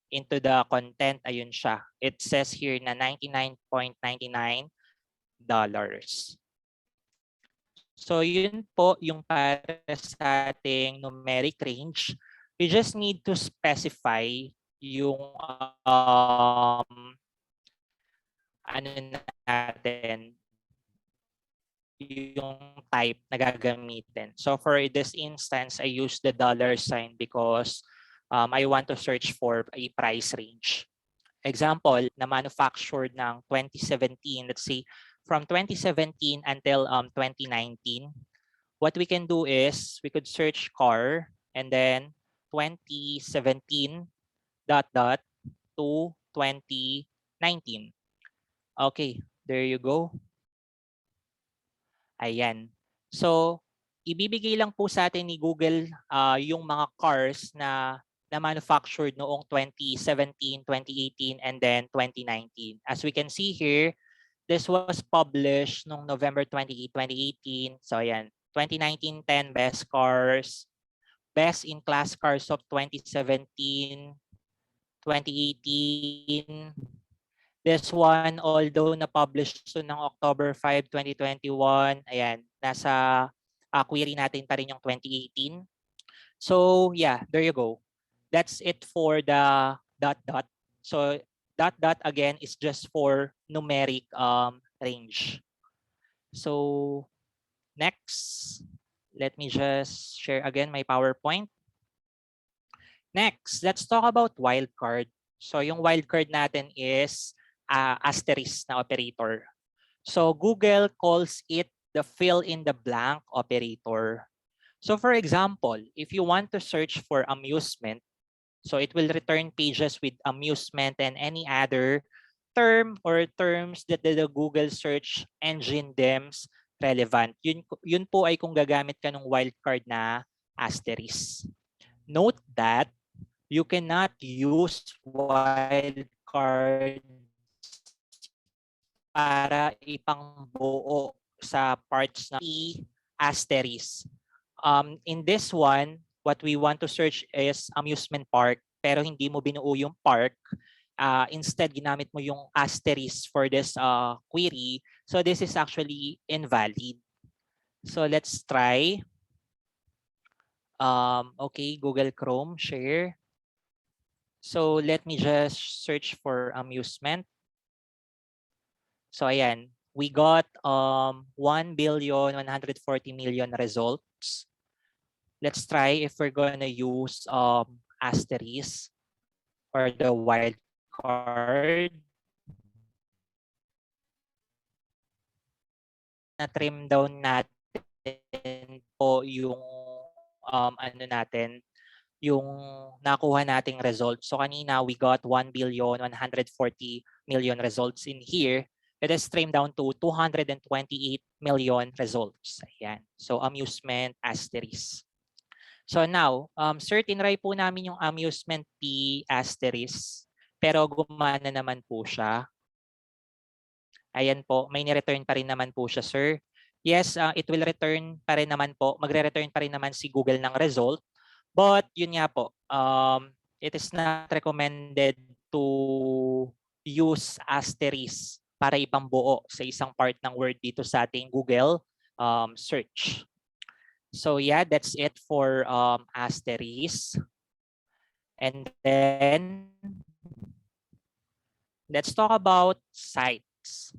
into the content, ayun siya. It says here na $99.99. So yun po yung para sa ating numeric range. We just need to specify yung ano natin, yung type na gagamitin. So for this instance, I use the $sign because I want to search for a price range. Example, na manufactured ng 2017, let's say from 2017 until 2019, what we can do is we could search car and then 2017 ... to 2019. Okay, there you go. Ayan. So, ibibigay lang po sa atin ni Google yung mga cars na manufactured noong 2017, 2018, and then 2019. As we can see here, this was published noong November 28, 2018. So, ayan. 2019, 10 best cars. Best in class cars of 2017, 2018. This one, although na-publish to ng October 5, 2021, ayan, nasa query natin pa rin yung 2018. So yeah, there you go. That's it for the ... So again is just for numeric range. So next, let me just share again my PowerPoint. Next, let's talk about wildcard. So yung wildcard natin is asterisk na operator. So Google calls it the fill in the blank operator. So for example, if you want to search for amusement, so it will return pages with amusement and any other term or terms that the Google search engine deems relevant. Yun po ay kung gagamit ka ng wildcard na asterisk. Note that you cannot use wildcard para ipangbuo sa parts na asterisk. In this one, what we want to search is amusement park, pero hindi mo binuo yung park. Instead, ginamit mo yung asterisk for this query. So this is actually invalid. So let's try. Okay, Google Chrome, share. So let me just search for amusement. So ayan, we got 1,140,000,000 results. Let's try if we're gonna use asterisk or the wildcard. Na-trim down natin po yung ano natin, yung nakuha nating results. So kanina we got 1,140,000,000 results in here. It is trimmed down to 228 million results. Ayan. So amusement asterisk. So now, certain-try po namin yung amusement P asterisk, pero gumana naman po siya. Ayan po, may ni-return pa rin naman po siya, sir. Yes, it will return pa rin naman po. Magre-return pa rin naman si Google ng result. But yun nga po, it is not recommended to use asterisk para ipambuo sa isang part ng word dito sa ating Google search. So yeah, that's it for asterisk. And then let's talk about sites.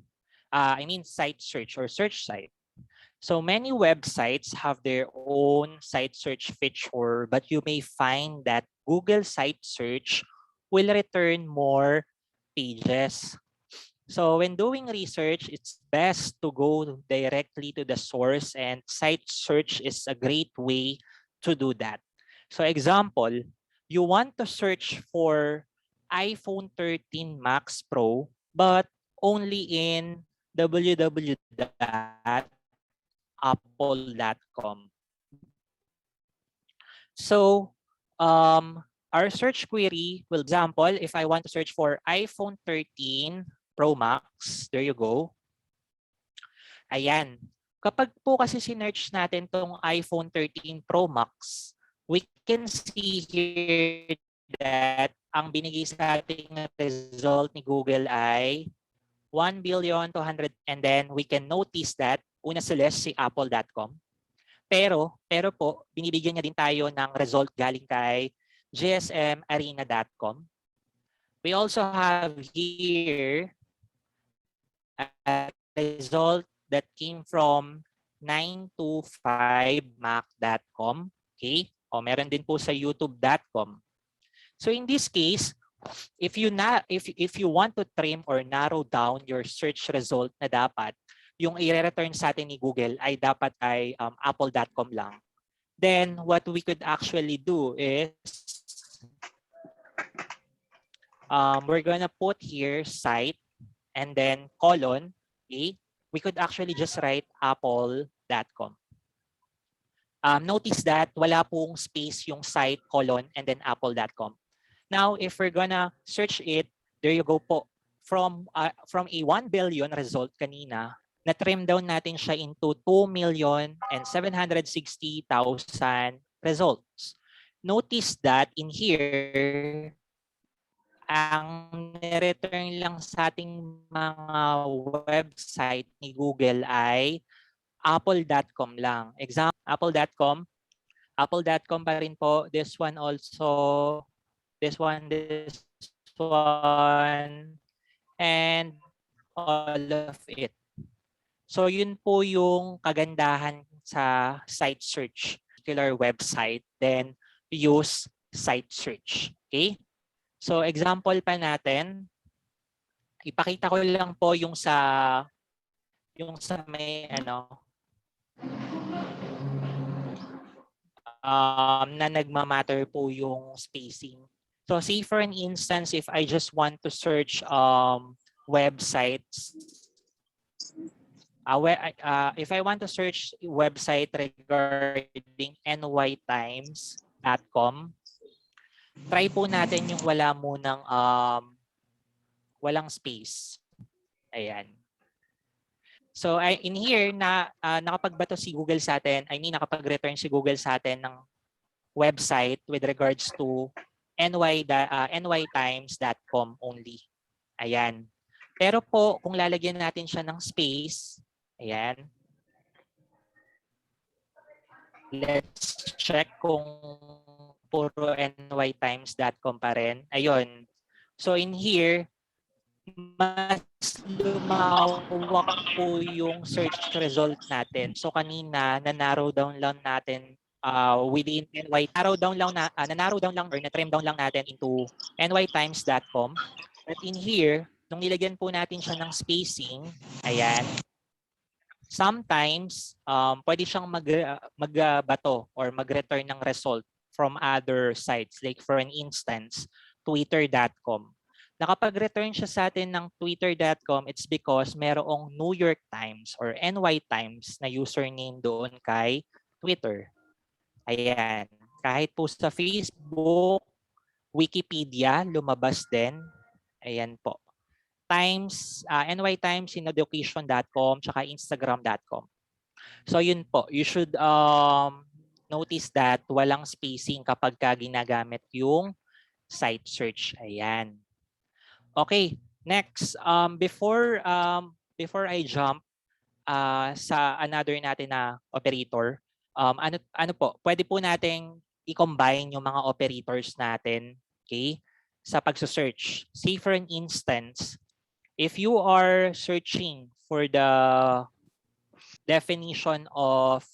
I mean site search or search site. So many websites have their own site search feature, but you may find that Google site search will return more pages. So when doing research, it's best to go directly to the source, and site search is a great way to do that. So example, you want to search for iPhone 13 Max Pro, but only in www.apple.com. So our search query will be, example, if I want to search for iPhone 13 Pro Max, there you go. Ayan. Kapag po kasi sinearch natin tong iPhone 13 Pro Max, we can see here that ang binigay sa ating result ni Google ay 1,200,000, and then we can notice that una sa list si apple.com. Pero po, binibigyan niya din tayo ng result galing kay gsmarena.com. We also have here a result that came from 925mac.com. Okay? O meron din po sa youtube.com. So in this case, if you want to trim or narrow down your search result na dapat, yung i-return sa atin ni Google ay dapat ay apple.com lang. Then what we could actually do is we're gonna put here site and then colon, okay? We could actually just write apple.com. Notice that wala pong space yung site, colon, and then apple.com. Now, if we're gonna search it, there you go po. From a 1 billion result kanina, na-trim down natin siya into 2,760,000 results. Notice that in here, ang nireturn lang sa ating mga website ni Google ay apple.com lang. Example, apple.com. Apple.com pa rin po. This one also. This one, and all of it. So yun po yung kagandahan sa site search. Particular website, then use site search. Okay? So example pa natin, ipakita ko lang po yung sa may na nagmamatter po yung spacing. So say for an instance, if I just want to search websites, if I want to search website regarding nytimes.com, try po natin yung wala munang walang space. Ayan. So in here na nakapagbato si Google sa atin, nakapag-return si Google sa atin ng website with regards to nytimes.com only. Ayan. Pero po kung lalagyan natin siya ng space, ayan. Let's check kung puro nytimes.com pa rin. Ayun. So in here, mas lumawak po yung search result natin. So kanina, na-narrow down lang natin within narrow down lang or na-trim down lang natin into nytimes.com. But in here, nung nilagyan po natin siya ng spacing, ayan, sometimes pwede siyang magbato or mag-return ng result from other sites. Like for an instance, twitter.com. Nakapag-return siya sa atin ng twitter.com, it's because merong New York Times or NY Times na username doon kay Twitter. Ayan. Kahit po sa Facebook, Wikipedia, lumabas din. Ayan po. Times, NY Times, education.com, tsaka instagram.com. So yun po, you should notice that walang spacing kapag ginagamit yung site search. Ayan. Okay, next, before I jump sa another natin na operator, ano po, pwede po nating i-combine yung mga operators natin, okay, sa pagsa-search. Say for an instance, if you are searching for the definition of,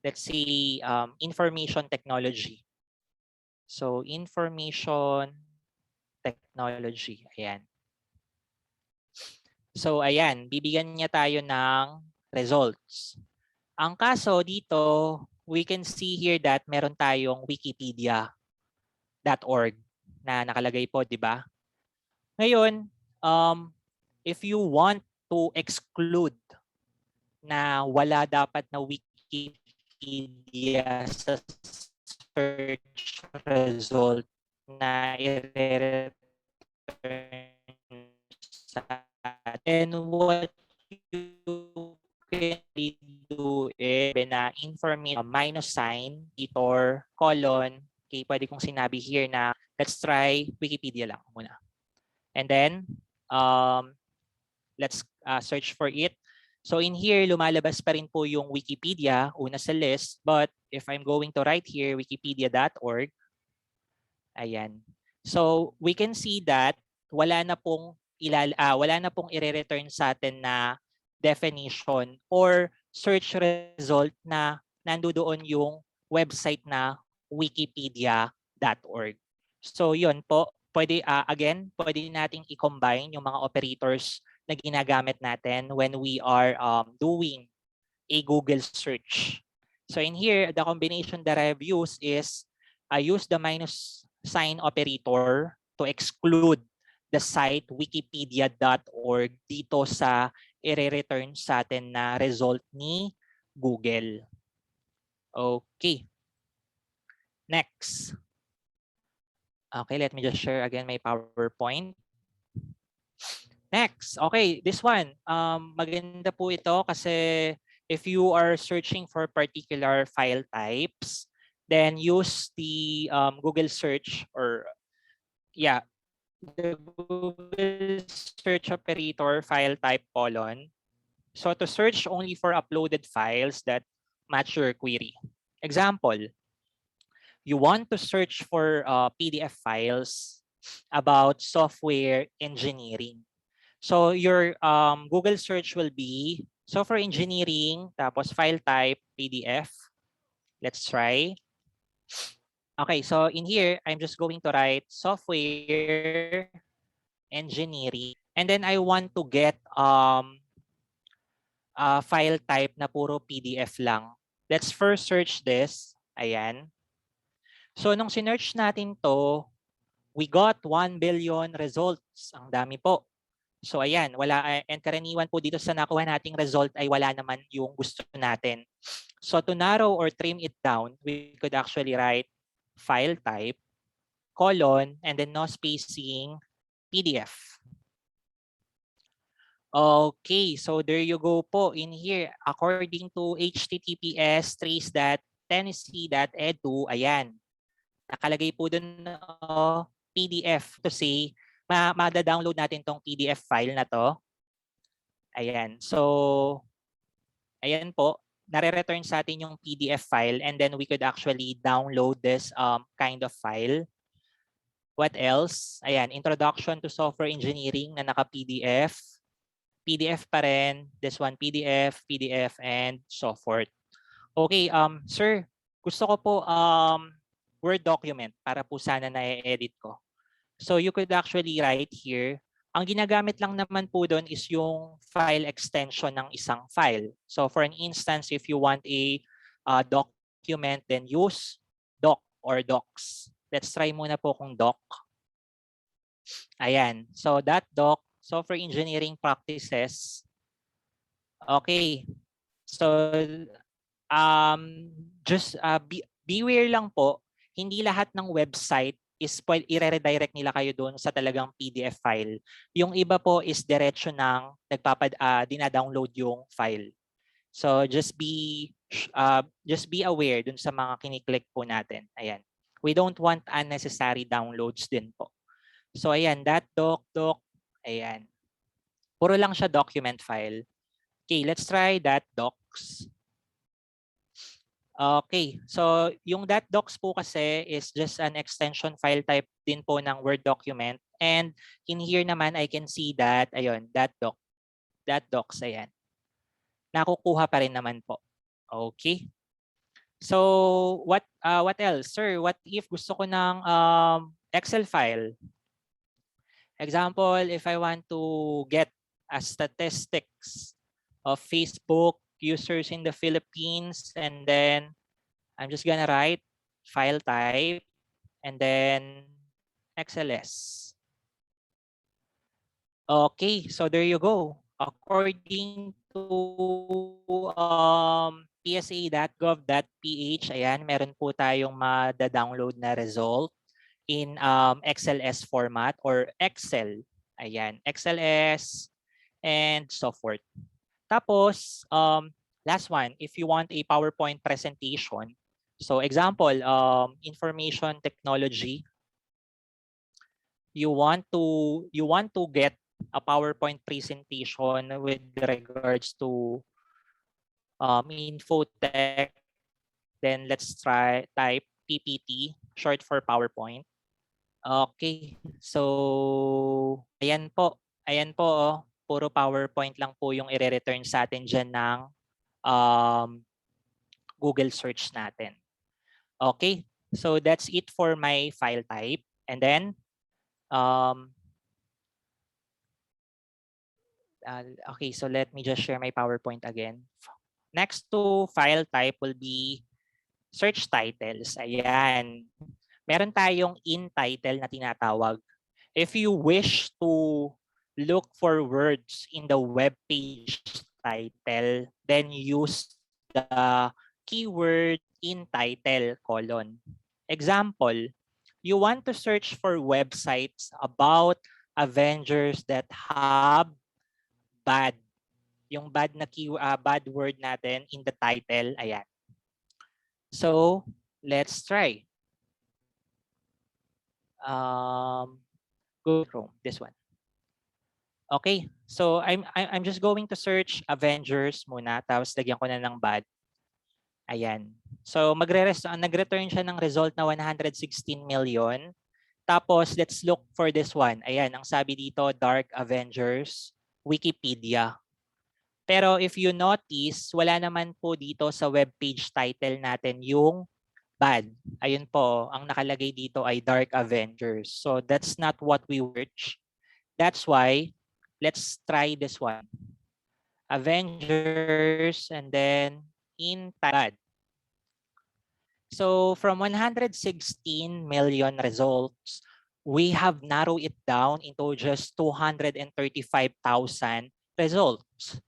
let's say, information technology. So information technology. Ayan. So ayan, bibigyan niya tayo ng results. Ang kaso dito, we can see here that meron tayong wikipedia.org na nakalagay po, di ba? Ngayon, if you want to exclude na wala dapat na Wikipedia sa search result na i-return sa atin, what you can do is na information minus sign, or colon. Okay, pwede kong sinabi here na let's try Wikipedia lang muna. And then, let's search for it. So in here, lumalabas pa rin po yung Wikipedia, una sa list. But if I'm going to write here, wikipedia.org, ayan. So we can see that wala na pong i-return sa atin na definition or search result na nandoon yung website na wikipedia.org. So yun po, pwede pwede nating i-combine yung mga operators na ginagamit natin when we are doing a Google search. So in here, the combination that I've used is I use the minus sign operator to exclude the site wikipedia.org dito sa i-return sa atin na result ni Google. Okay. Next. Okay, let me just share again my PowerPoint. Next, okay, this one. Maganda po ito kasi if you are searching for particular file types, then use the Google search or the Google search operator file type colon. So to search only for uploaded files that match your query. Example, you want to search for PDF files about software engineering. So your Google search will be software engineering, tapos file type, PDF. Let's try. Okay, so in here, I'm just going to write software engineering. And then I want to get file type na puro PDF lang. Let's first search this. Ayan. So nung sinearch natin to, we got 1 billion results. Ang dami po. So ayan, and karaniwan po dito sa nakuha nating result ay wala naman yung gusto natin. So to narrow or trim it down, we could actually write file type, colon, and then no spacing, PDF. Okay, so there you go po in here. According to https trace.tennessee.edu, ayan, nakalagay po dun PDF to say ma-download natin tong PDF file na to. Ayan. So, ayan po. Nare-return sa atin yung PDF file and then we could actually download this kind of file. What else? Ayan. Introduction to Software Engineering na naka-PDF. PDF pa rin. This one, PDF, PDF, and so forth. Okay, sir, gusto ko po Word document para po sana na-edit ko. So you could actually write here. Ang ginagamit lang naman po doon is yung file extension ng isang file. So for an instance, if you want a document, then use doc or docs. Let's try muna po kung doc. Ayan. So that doc, software engineering practices. Okay. So just beware lang po, hindi lahat ng website is i-redirect nila kayo doon sa talagang PDF file. Yung iba po is diretso ng dina-download yung file. So just be aware dun sa mga kiniklik po natin. Ayan. We don't want unnecessary downloads din po. So ayan, that doc, ayan. Puro lang siya document file. Okay, let's try that docs. Okay, so yung .docs po kasi is just an extension file type din po ng Word document. And in here naman, I can see that, ayun, .docs, ayan. Nakukuha pa rin naman po. Okay. So, what else? Sir, what if gusto ko ng Excel file? Example, if I want to get a statistics of Facebook users in the Philippines, and then I'm just gonna write file type and then XLS. Okay, so there you go. According to psa.gov.ph, ayan, meron po tayong mada-download na result in XLS format or Excel. Ayan, XLS and so forth. Tapos, last one, if you want a PowerPoint presentation, so example, information technology, you want to get a PowerPoint presentation with regards to infotech, then let's try type PPT, short for PowerPoint. Okay, so ayan po. Ayan po, oh. Puro PowerPoint lang po yung i-return sa atin dyan ng Google search natin. Okay, so that's it for my file type. And then, okay, so let me just share my PowerPoint again. Next to file type will be search titles. Ayan. Meron tayong in title na tinatawag. If you wish to look for words in the web page title, then use the keyword in title : Example, you want to search for websites about Avengers that have bad. Yung bad na bad word natin in the title, ayan. So, let's try. Google Chrome, this one. Okay, so I'm just going to search Avengers muna, tapos lagyan ko na ng bad. Ayan. So nagreturn siya ng result na 116 million. Tapos let's look for this one. Ayan, ang sabi dito, Dark Avengers, Wikipedia. Pero if you notice, wala naman po dito sa web page title natin yung bad. Ayun po, ang nakalagay dito ay Dark Avengers. So that's not what we search. That's why, let's try this one. Avengers and then in bad. So from 116 million results, we have narrowed it down into just 235,000 results.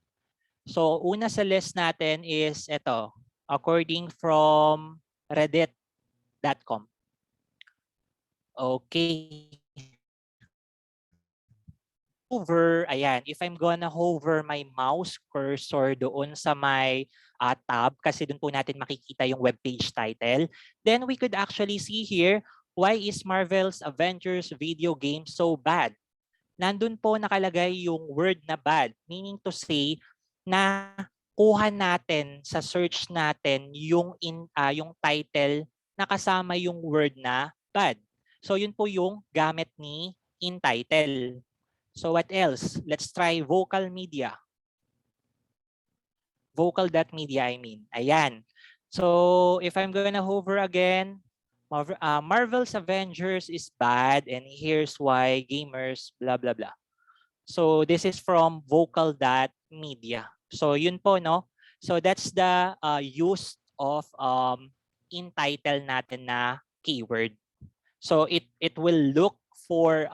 So una sa list natin is ito, according from reddit.com. Okay. Ayan, if I'm gonna hover my mouse cursor doon sa my tab, kasi doon po natin makikita yung webpage title, then we could actually see here, why is Marvel's Avengers video game so bad? Nandun po nakalagay yung word na bad, meaning to say na kuha natin sa search natin yung title na kasama yung word na bad. So yun po yung gamit ni in title. So what else? Let's try vocal media. Vocal.media, I mean. Ayan. So if I'm gonna hover again, Marvel's Avengers is bad and here's why gamers blah blah blah. So this is from vocal.media. So yun po, no? So that's the use of in title natin na keyword. So it will look for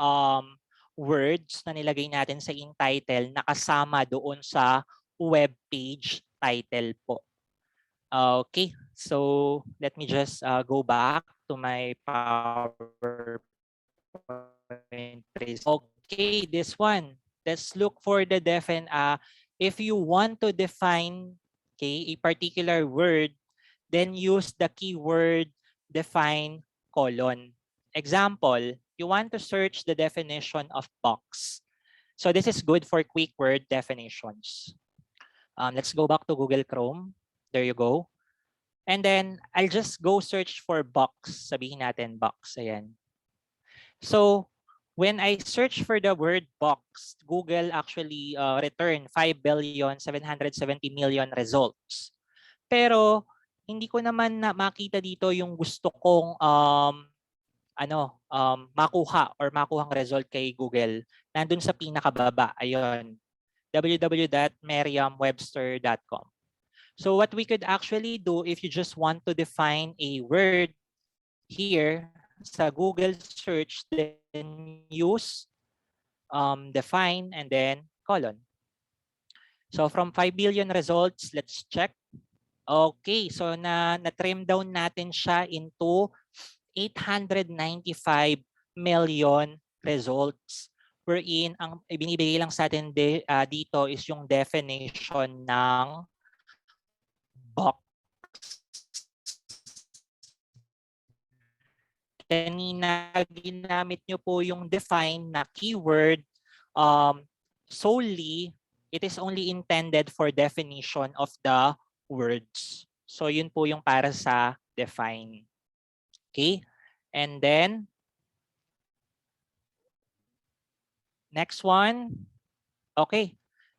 words na nilagay natin sa in title na kasama doon sa web page title po. Okay, so let me just go back to my PowerPoint. Okay, this one. Let's look for the if you want to define a particular word, then use the keyword define : Example, you want to search the definition of box. So this is good for quick word definitions. Let's go back to Google Chrome. There you go. And then I'll just go search for box. Sabihin natin box. Ayan. So when I search for the word box, Google actually return 5,770,000,000 results. Pero hindi ko naman makita dito yung gusto kong makuha or makuhang result kay Google, nandun sa pinakababa, ayun, www.merriam-webster.com. So what we could actually do if you just want to define a word here sa Google search, then use define and then colon. So from 5 billion results, let's check. Okay, so na-trim down natin siya into 895 million results. Wherein ang ibinibigay lang sa atin dito is yung definition ng box. Kanina ginamit nyo po yung define na keyword, solely it is only intended for definition of the words. So yun po yung para sa define. Okay? And then next one. Okay.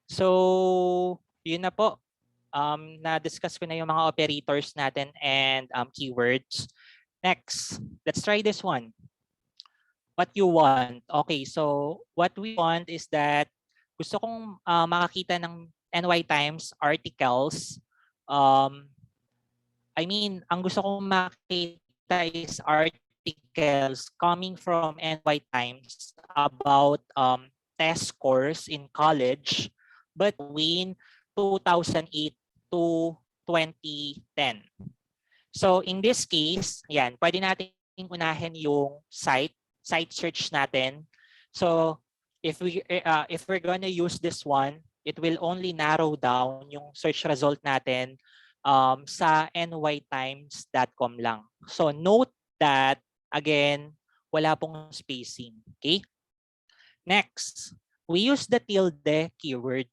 So yun na po. Na-discuss ko na yung mga operators natin and keywords. Next, let's try this one. What you want. Okay, so what we want is that gusto kong makakita ng NY Times articles. Ang gusto kong makita is articles coming from NY Times about test scores in college, but between 2008 to 2010. So in this case, yan, pwede natin unahin yung site search natin. So if we're gonna use this one, it will only narrow down yung search result natin sa nytimes.com lang. So note that again, wala pong spacing. Okay? Next, we use the tilde keyword.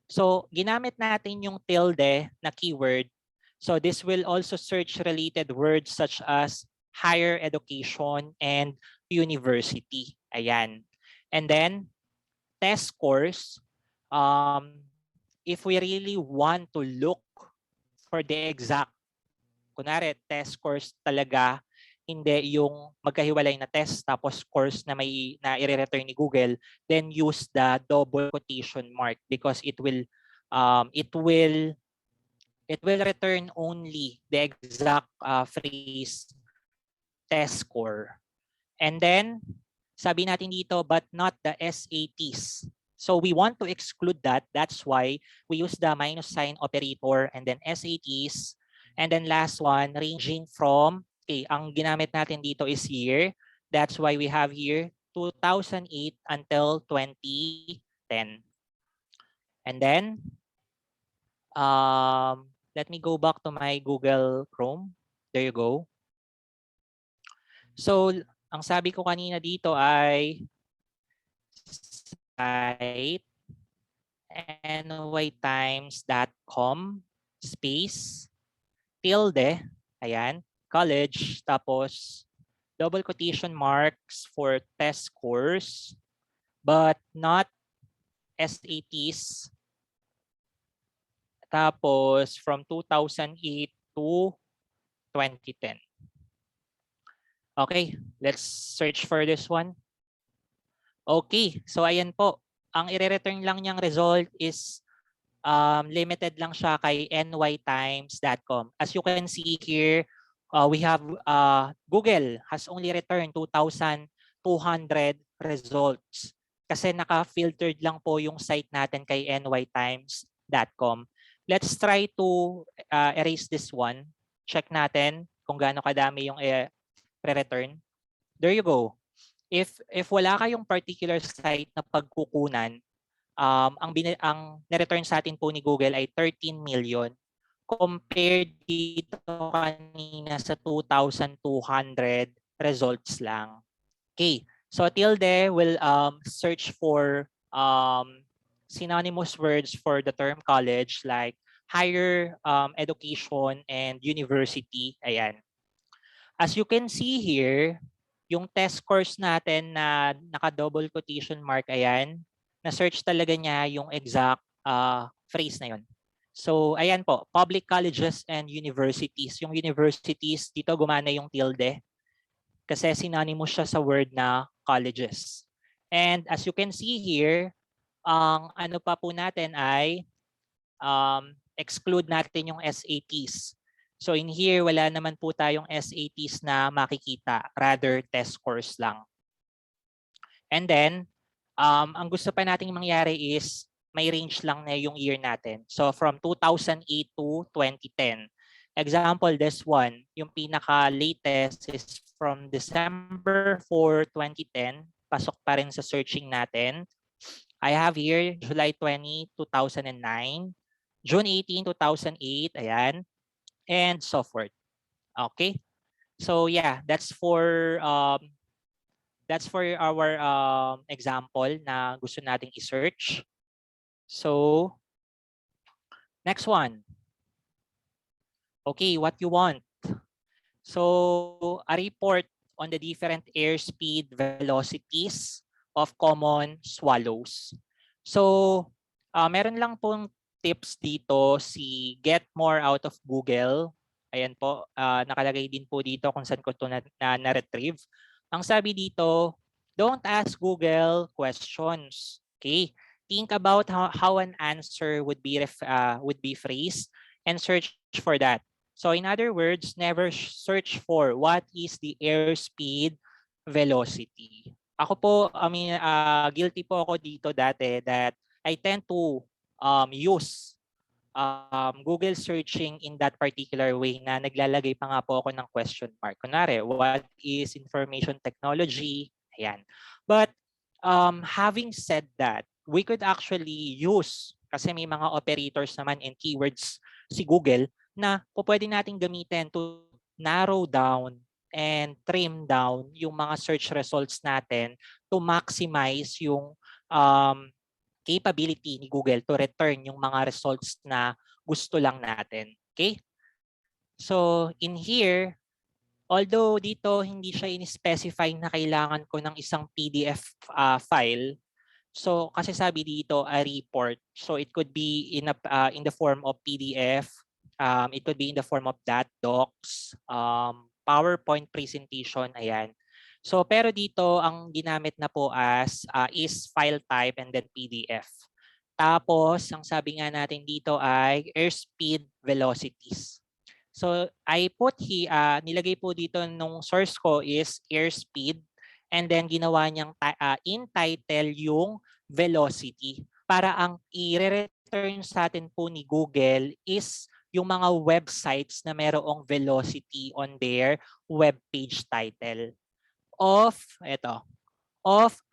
So ginamit natin yung tilde na keyword. So this will also search related words such as higher education and university. Ayan. And then test scores. If we really want to look for the exact, kunwari test scores talaga, hindi yung magkahiwalay na test tapos scores na may na i-return ni Google, then use the double quotation mark because it will return only the exact phrase test score. And then, sabi natin dito, but not the SATs. So we want to exclude that. That's why we use the minus sign operator and then SATs. And then last one, ranging from, okay, ang ginamit natin dito is year. That's why we have here 2008 until 2010. And then, let me go back to my Google Chrome. There you go. So, ang sabi ko kanina dito ay site nytimes.com space tilde, ayan, college, tapos double quotation marks for test scores, but not SATs. Tapos from 2008 to 2010. Okay, let's search for this one. Okay, so ayan po. Ang i-return lang niyang result is limited lang siya kay nytimes.com. As you can see here, we have Google has only returned 2,200 results kasi naka-filtered lang po yung site natin kay nytimes.com. Let's try to erase this one. Check natin kung gaano kadami yung re-return. There you go. If wala kayong particular site na pagkukunan, ang na-return sa atin po ni Google ay 13 million compared dito kanina sa 2,200 results lang. Okay. So tilde will search for synonymous words for the term college like higher education and university. Ayan. As you can see here, yung test scores natin na naka-double quotation mark, ayan, na-search talaga niya yung exact phrase na yun. So, ayan po, public colleges and universities. Yung universities, dito gumana yung tilde. kasi synonymous siya sa word na colleges. And as you can see here, ang ano pa po natin ay exclude natin yung SATs. So in here, wala naman po tayong SATs na makikita, rather test scores lang. And then, ang gusto pa nating mangyari is may range lang na yung year natin. So from 2008 to 2010. Example, this one, yung pinaka-latest is from December 4, 2010. Pasok pa rin sa searching natin. I have here July 20, 2009, June 18, 2008, ayan, and so forth. Okay? So yeah, that's for our example na gusto nating i-search. So next one. Okay, what you want. So a report on the different airspeed velocities of common swallows. So meron lang pong tips dito si Get More out of Google. Ayan po, nakalagay din po dito kung saan ko ito na-retrieve. Ang sabi dito, don't ask Google questions. Okay? Think about how an answer would be phrased and search for that. So in other words, never search for what is the airspeed velocity. Ako po, guilty po ako dito dati that I tend to use Google searching in that particular way na naglalagay pa nga po ako ng question mark. Kunwari, what is information technology? Ayan. But having said that, we could actually use, kasi may mga operators naman and keywords si Google na pwede nating gamitin to narrow down and trim down yung mga search results natin to maximize yung capability ni Google to return yung mga results na gusto lang natin. Okay? So in here, although dito hindi siya in-specify na kailangan ko ng isang PDF file, so kasi sabi dito a report, so it could be in the form of PDF, it could be in the form of docs, PowerPoint presentation, ayan. So pero dito ang ginamit na po is file type and then PDF. Tapos ang sabi nga natin dito ay airspeed velocities. So I put here, nilagay po dito nung source ko is airspeed and then ginawa niyang in title yung velocity para ang i-return sa atin po ni Google is yung mga websites na merong velocity on their web page title of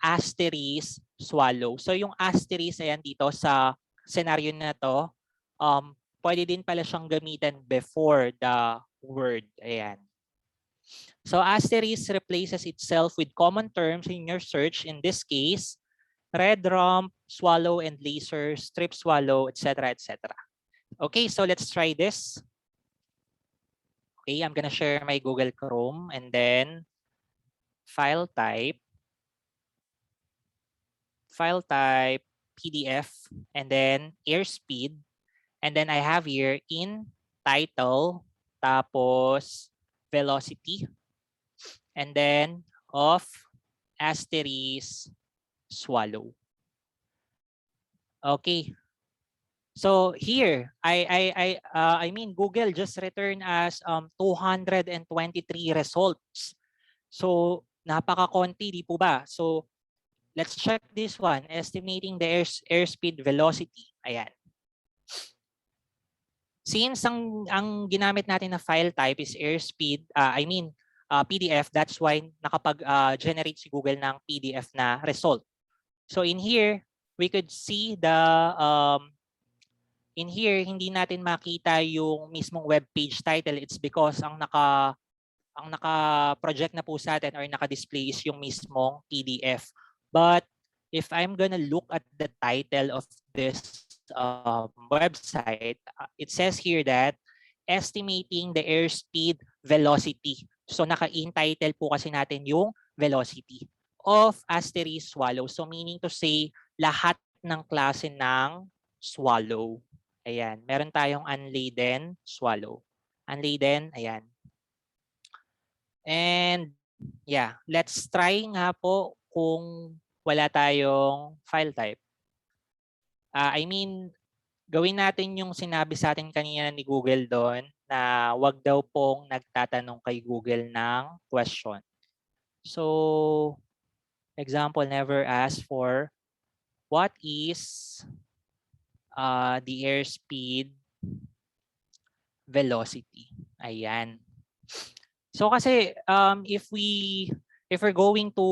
asterisk swallow. So yung asterisk ayan dito sa scenario na to, pwede din pala siyang gamitin before the word. Ayan. So asterisk replaces itself with common terms in your search. In this case, red rump, swallow and laser, strip swallow, etc., etc. Okay, so let's try this. Okay, I'm gonna share my Google Chrome and then file type PDF and then airspeed and then I have here in title tapos velocity and then of asterisk swallow. Okay. So here, I mean Google just returned us 223 results. So napaka-konti, di po ba? So let's check this one, estimating the airspeed velocity. Ayan. Since ang ginamit natin na file type is airspeed, PDF, that's why nakapag-generate si Google ng PDF na result. So in here, we could see in here, hindi natin makita yung mismong web page title. It's because ang naka-project na po sa atin or naka-display is yung mismong PDF. But if I'm gonna look at the title of this website, it says here that estimating the airspeed velocity. So naka-in title po kasi natin yung velocity of asterisk swallow. So meaning to say, lahat ng klase ng swallow. Ayan, meron tayong unladen swallow. Unladen, ayan. And Yeah, let's try nga po kung wala tayong file type. I mean, gawin natin yung sinabi sa atin kanina ni Google doon na wag daw pong nagtatanong kay Google ng question. So, example, never ask for what is the airspeed velocity. Ayan. So kasi if we're going to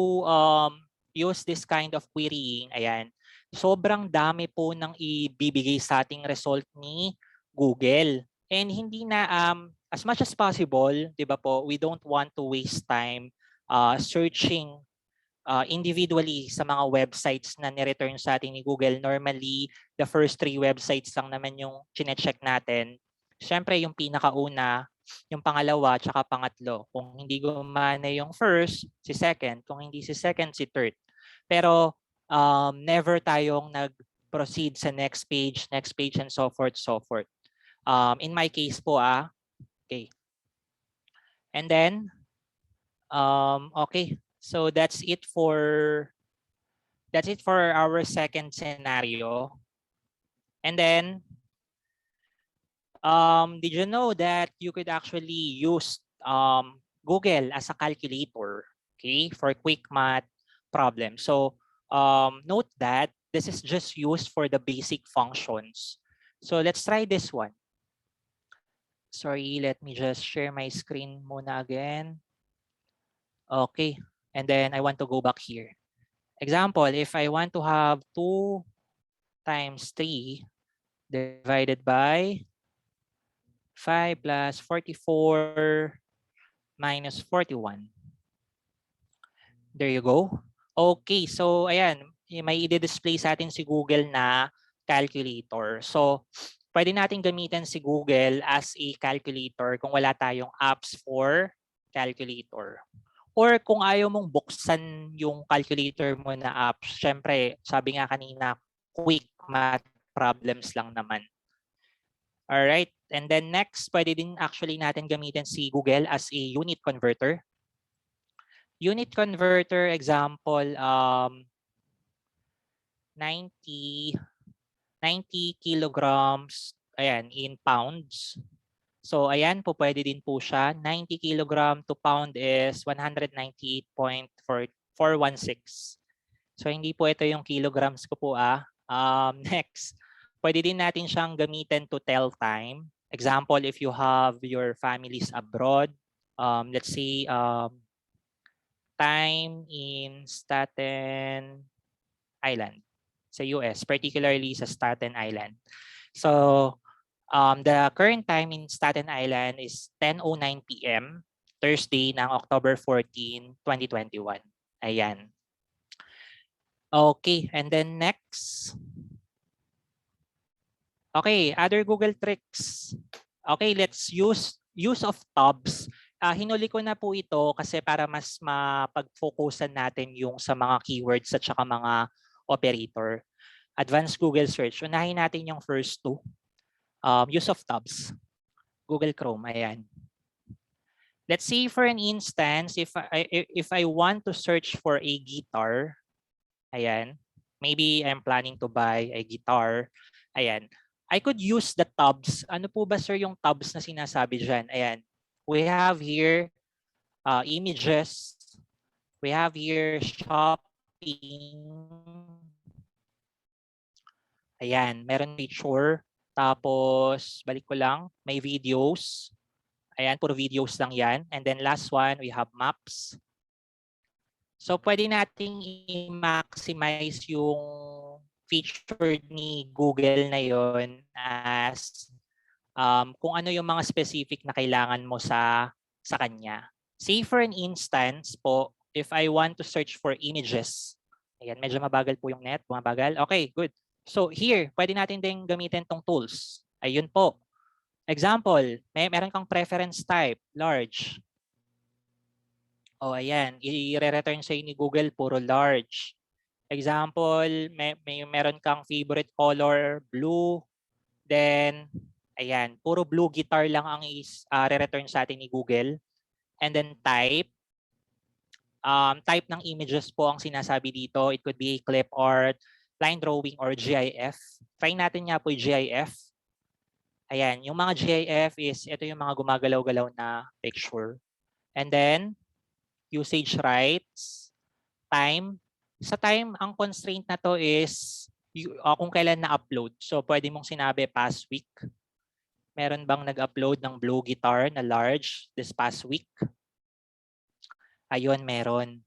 use this kind of querying, ayan, sobrang dami po ng ibibigay sa ating result ni Google. And hindi na as much as possible, 'di ba po, we don't want to waste time searching individually sa mga websites na ni-return sa atin ni Google. Normally, the first 3 websites lang naman yung chine-check natin. Siyempre, yung pinakauna, yung pangalawa, tsaka pangatlo. Kung hindi gumana yung first, si second. Kung hindi si second, si third. Pero never tayong nag-proceed sa next page, and so forth, so forth. In my case po, okay. And then, okay. So that's it for our second scenario. And then, did you know that you could actually use Google as a calculator, okay, for quick math problems? So note that this is just used for the basic functions. So let's try this one. Sorry, let me just share my screen muna again. Okay, and then I want to go back here. Example, if I want to have 2 times 3 divided by 5 plus 44 minus 41. There you go. Okay, so ayan, may i-display sa atin si Google na calculator. So, pwede natin gamitin si Google as a calculator kung wala tayong apps for calculator. Or kung ayaw mong buksan yung calculator mo na app, syempre, sabi nga kanina, quick math problems lang naman. Alright, and then next, pwede din actually natin gamitin si Google as a unit converter. Unit converter, example, 90 kilograms, ayan, in pounds. So ayan po, pwede din po siya. 90 kilogram to pound is 198.416. So hindi po ito yung kilograms ko po next, pwede din natin siyang gamitin to tell time. Example, if you have your families abroad, let's say time in Staten Island sa US, particularly sa Staten Island. So the current time in Staten Island is 10:09 p.m. Thursday ng October 14, 2021. Ayan. Okay, and then next. Okay, other Google tricks. Okay, let's use of tabs. Hinuli ko na po ito kasi para mas mapag-focusan natin yung sa mga keywords at saka mga operator. Advanced Google search. Unahin natin yung first 2. Use of tabs. Google Chrome, ayan. Let's say for an instance, if I want to search for a guitar, ayan, maybe I'm planning to buy a guitar, ayan, I could use the tabs. Ano po ba sir yung tabs na sinasabi dyan? Ayan, we have here images, we have here shopping, ayan, meron picture, tapos balik ko lang, may videos, ayan, puro videos lang yan. And then last one, we have maps. So pwede nating i-maximize yung feature ni Google na yon as kung ano yung mga specific na kailangan mo sa kanya. Say for an instance po, if I want to search for images, ayan, medyo mabagal po yung net, mabagal. Okay, good. So here, pwede natin din gamitin tong tools. Ayun po. Example, meron kang preference type, large. O ayan, i-return sa ni Google puro large. Example, meron kang favorite color, blue. Then, ayan, puro blue guitar lang ang re-return sa atin ni Google. And then type, type ng images po ang sinasabi dito. It could be clip art, line drawing, or GIF. Try natin nga po yung GIF. Ayan, yung mga GIF is, ito yung mga gumagalaw-galaw na picture. And then, usage rights, time. Sa time, ang constraint na to is kung kailan na-upload. So, pwede mong sinabi past week. Meron bang nag-upload ng blue guitar na large this past week? Ayun, meron.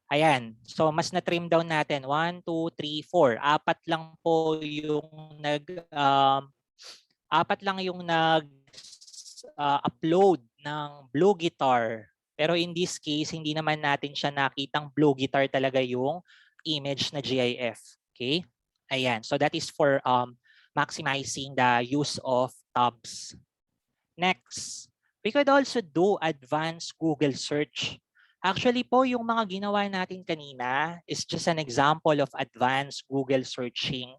Ayan. So, mas na-trim down natin. 1, 2, 3, 4. Apat lang yung nag-upload ng blue guitar. Pero in this case, hindi naman natin siya nakitang blue guitar talaga yung image na GIF. Okay? Ayan. So, that is for maximizing the use of tabs. Next, we could also do advanced Google search. Actually po, yung mga ginawa natin kanina is just an example of advanced Google searching.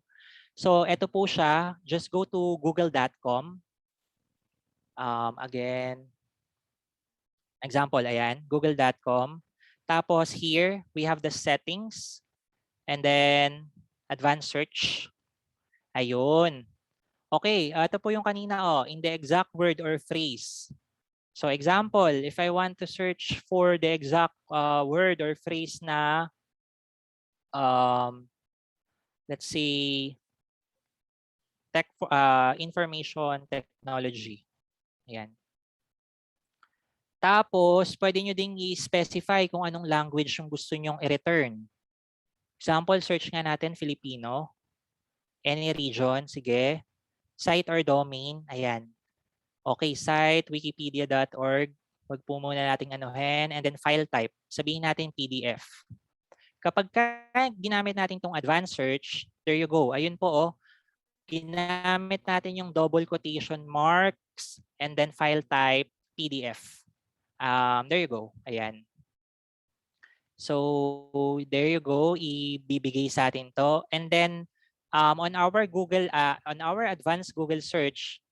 So, eto po siya. Just go to google.com. Again, example, ayan, google.com. Tapos here, we have the settings. And then, advanced search. Ayun. Okay, ito po yung kanina, in the exact word or phrase. So example, if I want to search for the exact word or phrase na, let's say, information technology. Ayan. Tapos, pwede nyo ding i-specify kung anong language yung gusto nyong i-return. Example, search nga natin Filipino. Any region, sige. Site or domain, ayan. Okay, site, wikipedia.org. Wag po muna nating anuhin. And then file type. Sabihin natin PDF. Kapag ginamit natin itong advanced search, there you go. Ayun po, ginamit natin yung double quotation marks and then file type PDF. There you go. Ayan. So, there you go. Ibibigay sa atin to. And then, on our advanced Google search,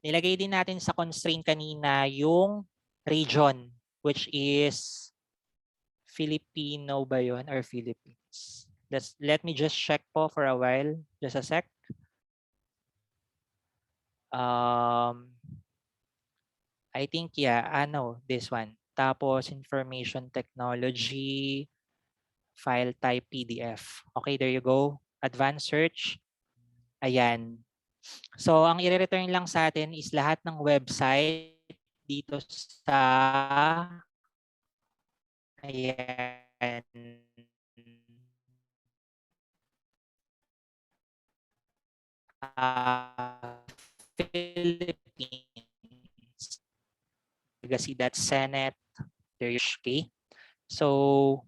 nilagay din natin sa constraint kanina yung region, which is Filipino ba yun or Philippines? Let me just check po for a while. Just a sec. I think, yeah, this one. Tapos, information technology, file type PDF. Okay, there you go. Advanced search. Ayan. So, ang i-return lang sa atin is lahat ng website dito sa ayan. Philippines. Legacy that Senate. There you go. So,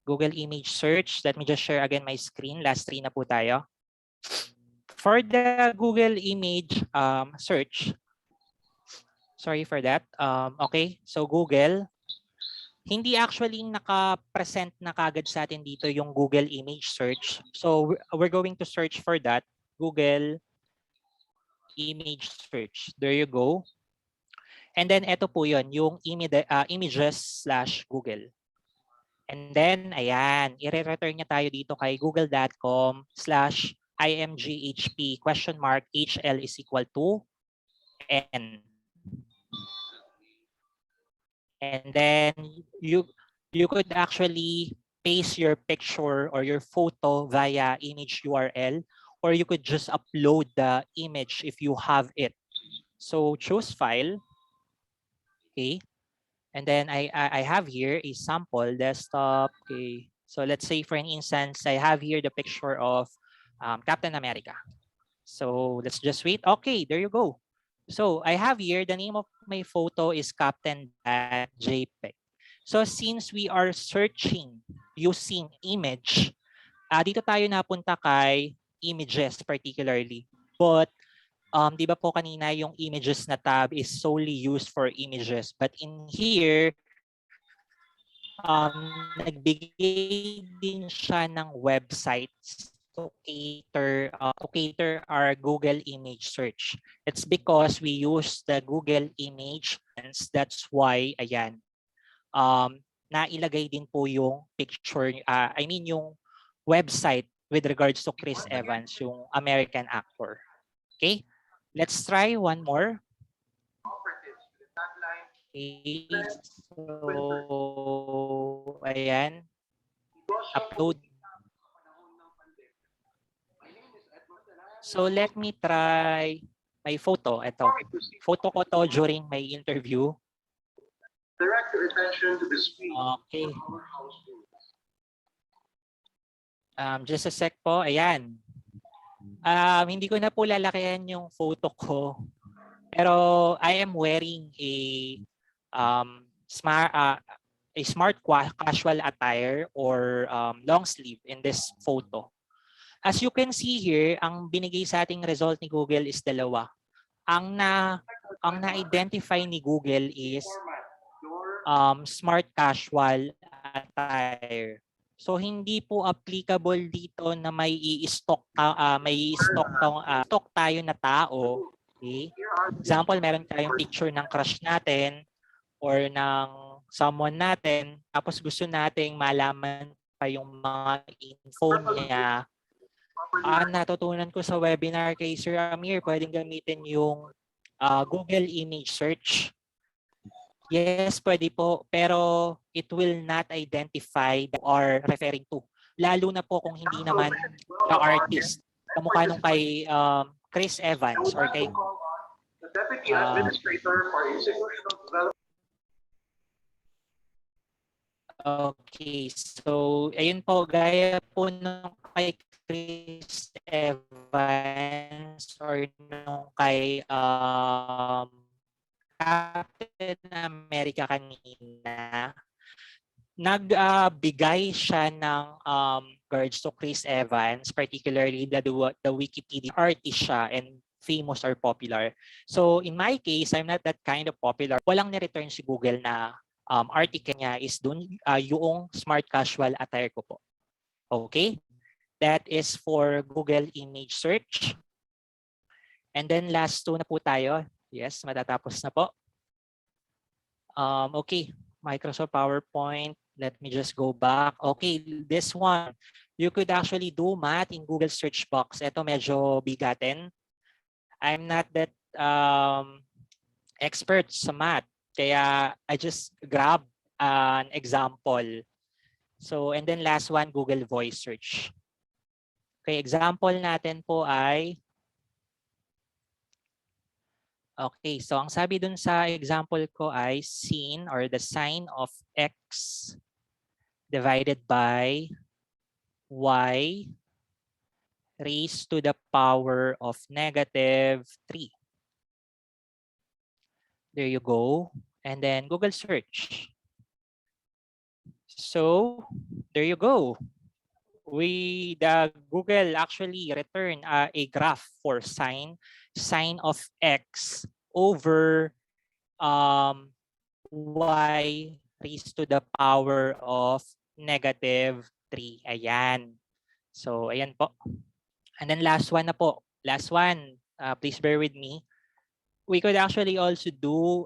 Google image search. Let me just share again my screen. Last 3 na po tayo. For the Google image search, sorry for that. Okay, so Google, hindi actually naka-present na kagad sa atin dito yung Google image search. So we're going to search for that. Google image search. There you go. And then ito po yun, yung images/Google. And then, ayan, i-return niya tayo dito kay google.com/imghp HL is equal to N. And then you could actually paste your picture or your photo via image URL, or you could just upload the image if you have it. So choose file. Okay. And then I have here a sample desktop. Okay. So let's say for an instance, I have here the picture of Captain America. So let's just wait. Okay, there you go. So I have here, the name of my photo is Captain.jpg. So since we are searching using image, dito tayo napunta kay images particularly. But di ba po kanina yung images na tab is solely used for images. But in here, nagbigay din siya ng websites to cater our Google image search. It's because we use the Google image, that's why, ayan, na ilagay din po yung picture, I mean yung website with regards to Chris Evans, yung American actor. Okay, let's try one more. Okay, so ayan, upload. So let me try my photo. Ito, photo ko to during my interview. Direct your attention to the screen. Okay. Just a sec po. Ayan. Hindi ko na po lalakihan yung photo ko. Pero I am wearing a smart casual attire or long sleeve in this photo. As you can see here, ang binigay sa ating result ni Google is dalawa. Ang na-identify ni Google is smart casual attire. So hindi po applicable dito na may i-stock tayo na tao. Okay? Example, meron tayong picture ng crush natin or ng someone natin, tapos gusto nating malaman pa yung mga info niya. Natutunan ko sa webinar kay Sir Amir, pwedeng gamitin yung Google image search. Yes, pwede po, pero it will not identify who are referring to. Lalo na po kung hindi naman the artist. Kamukha nung kay Chris Evans or kay The Deputy Administrator for Institutional Development. Okay, so ayun po, gaya po nung kay Chris Evans or nung kay Captain America kanina, nagbigay siya ng regards to Chris Evans, particularly the Wikipedia artist siya and famous or popular. So in my case, I'm not that kind of popular. Walang ni-return si Google na article niya is dun yung smart casual attire ko po. Okay? That is for Google image search. And then last two na po tayo. Yes, matatapos na po. Okay, Microsoft PowerPoint. Let me just go back. Okay, this one. You could actually do math in Google search box. Ito medyo bigatin. I'm not that expert sa math. Kaya I just grab an example. So, and then last one, Google voice search. Okay, example natin po ay, okay, so ang sabi dun sa example ko ay sin or the sign of x divided by y raised to the power of -3. There you go. And then Google search. So there you go. The Google actually return a graph for sign of x over y raised to the power of -3. Ayan. So ayan po. And then last one na po. Last one. Please bear with me. We could actually also do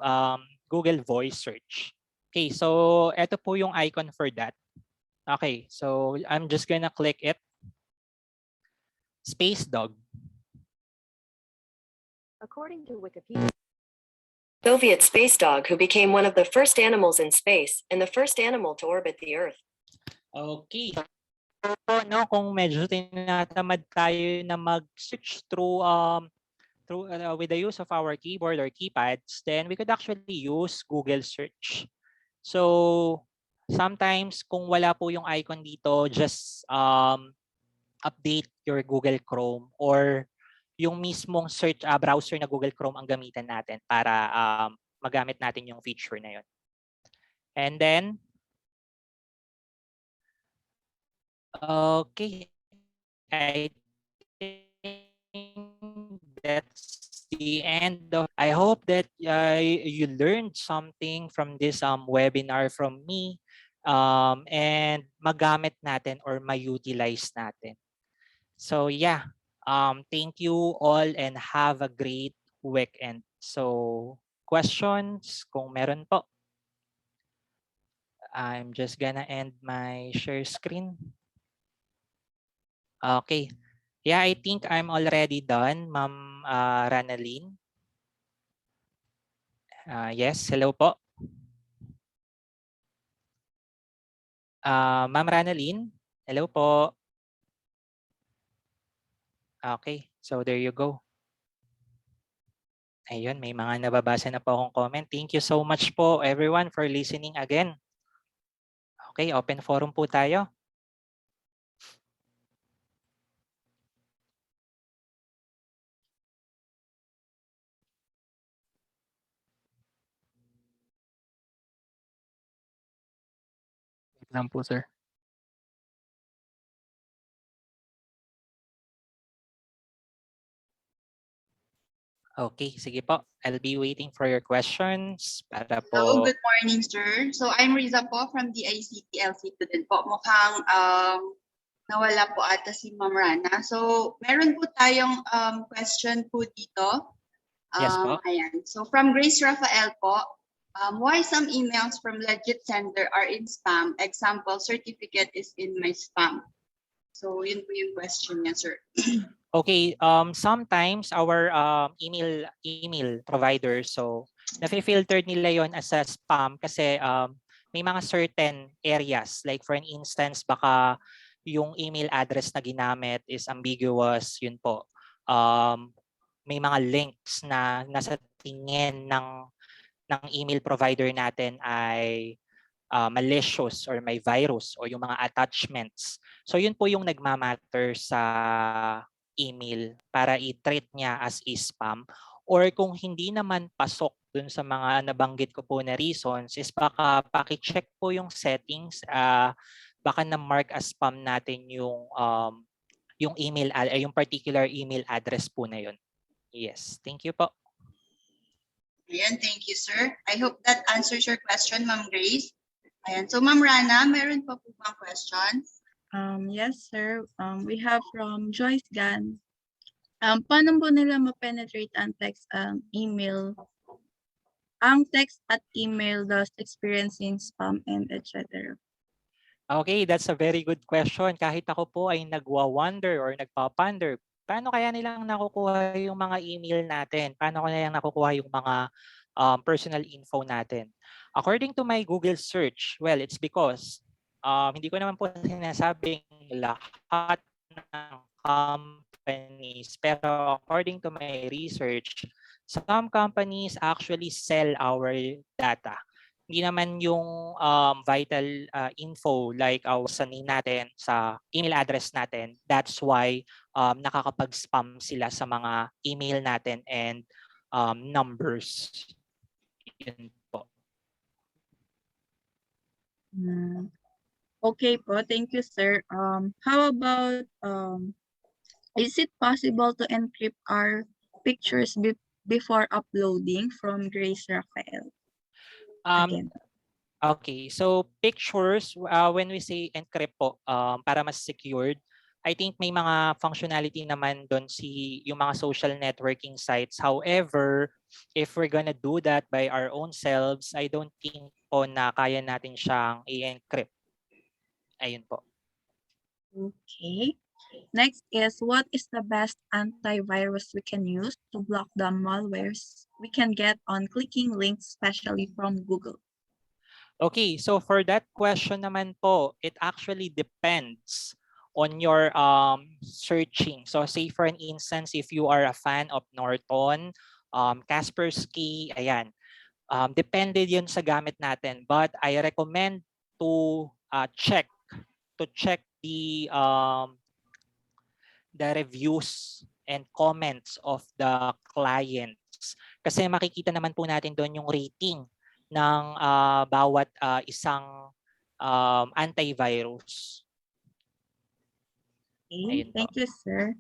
Google voice search. Okay, so ito po yung icon for that. Okay, so I'm just gonna click it. Space dog. According to Wikipedia, Soviet space dog who became one of the first animals in space and the first animal to orbit the Earth. Okay. So, no, kung medyo tinatamad tayo na mag-search through with the use of our keyboard or keypads, then we could actually use Google search. So sometimes kung wala po yung icon dito, just update your Google Chrome or yung mismong search browser na Google Chrome ang gamitan natin para magamit natin yung feature na yun. And then, okay, I think that's the end of. I hope that you learned something from this webinar from me and magamit natin or ma-utilize natin. So yeah, thank you all and have a great weekend. So questions kung meron po. I'm just gonna end my share screen. Okay. Yeah, I think I'm already done, Ma'am Ranalyn. Yes, hello po. Ma'am Ranalyn, hello po. Okay, so there you go. Ayun, may mga nababasa na po akong comment. Thank you so much po everyone for listening again. Okay, open forum po tayo. Wait lang po, sir. Okay, sige po. I'll be waiting for your questions para Hello, po. good morning, sir. So I'm Riza po from DICT student po. Mukhang nawala po ata si Ma'am Rana. So meron po tayong question po dito. Yes po. Ayan. So from Grace Rafael po, why some emails from legit sender are in spam? Example, certificate is in my spam. So yun po yung question niya, sir. Okay, sometimes our email providers, so nafi-filter nila yon as a spam kasi may mga certain areas, like for an instance, baka yung email address na ginamit is ambiguous, yun po. May mga links na nasa tingin ng email provider natin ay malicious or may virus o yung mga attachments. So yun po yung nagmamatter sa email para i-treat niya as spam. Or kung hindi naman pasok dun sa mga nabanggit ko po na reasons, is baka paki-check po yung settings, baka na-mark as spam natin yung email, yung particular email address po na yun. Yes, thank you po. Ayan, thank you, sir. I hope that answers your question, Ma'am Grace. Ayan, so Ma'am Rana, meron pa po bang questions? Yes, sir. We have from Joyce Gan. Paano po nila ma-penetrate ang text ang email? Ang text at email thus experiencing spam and etc. Okay, that's a very good question. Kahit ako po ay nagwa-wonder or nagpa-ponder, paano kaya nilang nakukuha yung mga email natin? Paano kaya nakukuha yung mga personal info natin? According to my Google search, well, it's because hindi ko naman po sinasabing lahat ng companies, pero according to my research, some companies actually sell our data. Hindi naman yung vital info like our name natin, sa email address natin. That's why nakakapag-spam sila sa mga email natin and numbers. Yun po. Okay po, thank you, sir. How about, is it possible to encrypt our pictures before uploading? From Grace Rafael. Again. Okay, so pictures, when we say encrypt po, para mas secured, I think may mga functionality naman doon yung mga social networking sites. However, if we're gonna do that by our own selves, I don't think po na kaya natin siyang i-encrypt. Ayun po. Okay. Next is, what is the best antivirus we can use to block the malwares we can get on clicking links, especially from Google? Okay, so for that question naman po, it actually depends on your searching. So say for an instance, if you are a fan of Norton, Kaspersky, ayan. Depende yun sa gamit natin. But I recommend to check the reviews and comments of the clients. Kasi makikita naman po natin doon yung rating ng bawat isang antivirus. Okay, thank you, sir.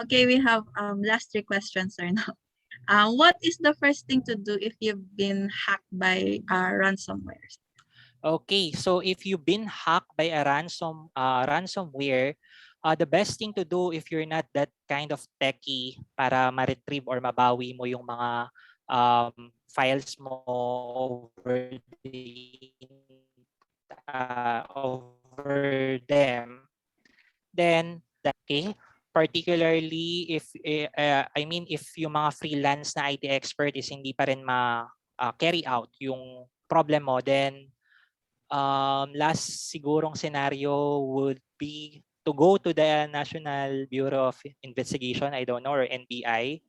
Okay, we have last 3 questions, sir, now. What is the first thing to do if you've been hacked by ransomware? Okay, so if you've been hacked by a ransomware, the best thing to do if you're not that kind of techie para ma-retrieve or mabawi mo yung mga files mo over the over them, then okay, particularly if I mean if yung mga freelance na IT expert is hindi pa rin carry out yung problem mo, then last sigurong scenario would be to go to the National Bureau of Investigation, I don't know, or NBI,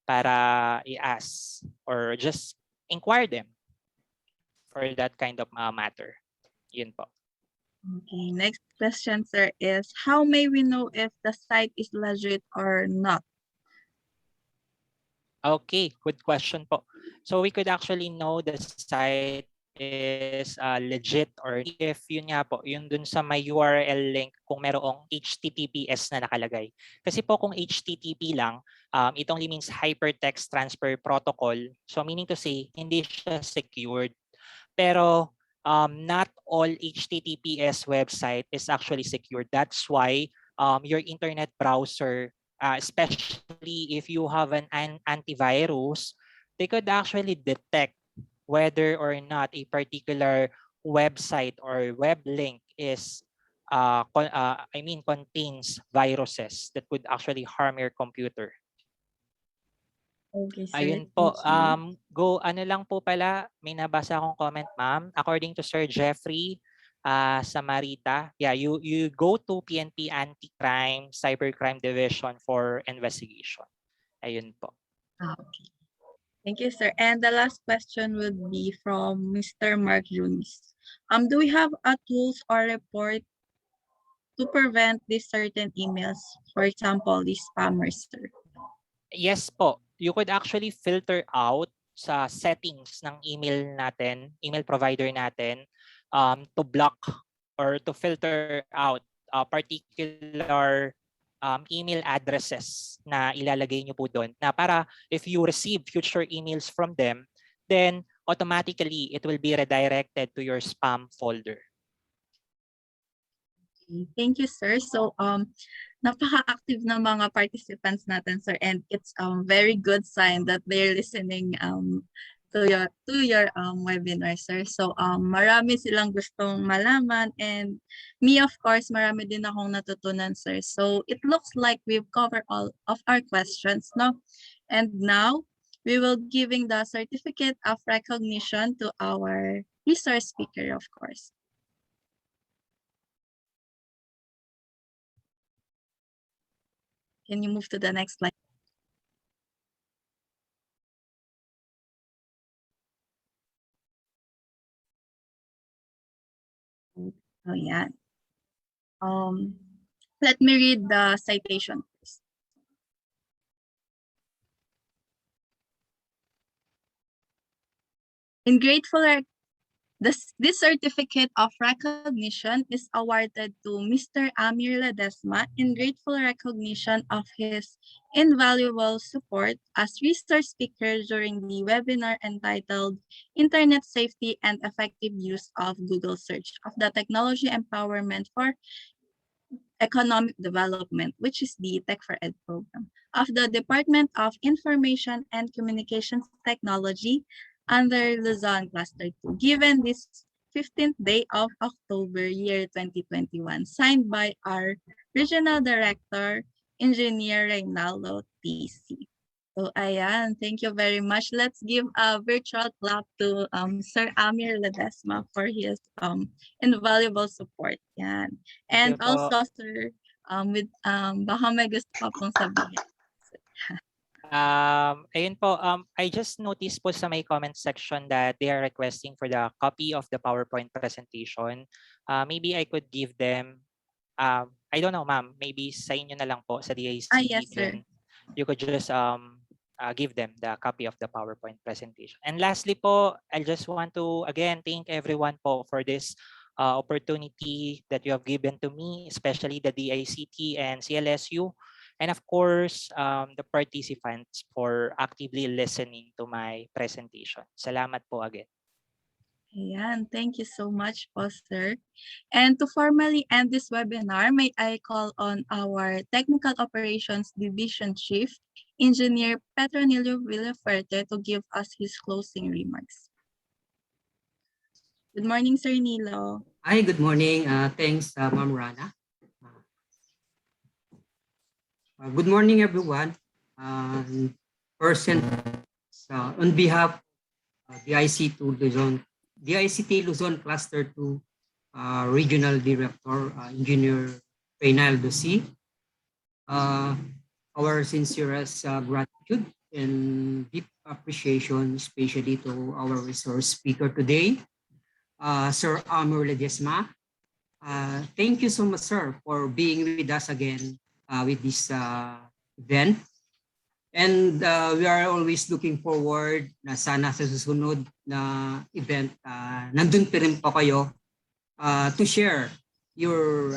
para i-ask or just inquire them for that kind of matter. Yun po. Okay, next question, sir, is how may we know if the site is legit or not? Okay, good question po. So we could actually know the site is legit or if yun nga po, yun dun sa may URL link kung merong HTTPS na nakalagay. Kasi po kung HTTP lang, it only means Hypertext Transfer Protocol. So meaning to say, hindi siya secured. Pero not all HTTPS website is actually secured. That's why your internet browser, especially if you have an antivirus, they could actually detect whether or not a particular website or web link is contains viruses that could actually harm your computer. Okay, sir. Ayun po. Thank you. Ano lang po pala, may nabasa akong comment, ma'am. According to Sir Jeffrey Samarita, yeah, you go to PNP Anti-Crime Cybercrime Division for investigation. Ayun po. Okay. Thank you, sir. And the last question would be from Mr. Mark Junis. Do we have a tools or report to prevent these certain emails? For example, these spammers, sir. Yes po. You could actually filter out sa settings ng email natin, email provider natin, to block or to filter out particular email addresses na ilalagay nyo po doon. Na para if you receive future emails from them, then automatically it will be redirected to your spam folder. Okay, thank you, sir. So, napaka-active na mga participants natin, sir, and it's very good sign that they're listening to your webinar, sir. So, marami silang gustong malaman, and me, of course, marami din akong natutunan, sir. So, it looks like we've covered all of our questions, no? And now, we will giving the certificate of recognition to our resource speaker, of course. Can you move to the next slide? Oh, yeah. Let me read the citation first. This certificate of recognition is awarded to Mr. Amir Ledesma in grateful recognition of his invaluable support as resource speaker during the webinar entitled Internet Safety and Effective Use of Google Search of the Technology Empowerment for Economic Development, which is the TECH4ED program of the Department of Information and Communications Technology under Luzon Cluster 2, given this 15th day of October, year 2021, signed by our Regional Director, Engineer Reynaldo TC. So, ayan, thank you very much. Let's give a virtual clap to Sir Amir Ledesma for his invaluable support. Yan. And Thank you po. also, sir, baka may gusto pa pong sabihin. Ayun po, I just noticed po sa may comment section that they are requesting for the copy of the PowerPoint presentation. Maybe I could give them, I don't know, ma'am, maybe sa inyo na lang po sa DICT. Yes, sir. You could just give them the copy of the PowerPoint presentation. And lastly po, I just want to again thank everyone po for this opportunity that you have given to me, especially the DICT and CLSU. And of course, the participants for actively listening to my presentation. Salamat po again. Ayan, thank you so much po, sir. And to formally end this webinar, may I call on our Technical Operations Division Chief, Engineer Petronilio Villaferte, to give us his closing remarks. Good morning, Sir Nilo. Hi, good morning. Thanks, Ma'am Rana. Good morning, everyone. Person, on behalf of the DICT Luzon Cluster 2 Regional Director, Engineer Reynaldo C. Our sincerest gratitude and deep appreciation, especially to our resource speaker today, Sir Amor Ledesma. Thank you so much, sir, for being with us again with this event. And we are always looking forward na sana sa susunod na event, nandun pa rin po kayo to share your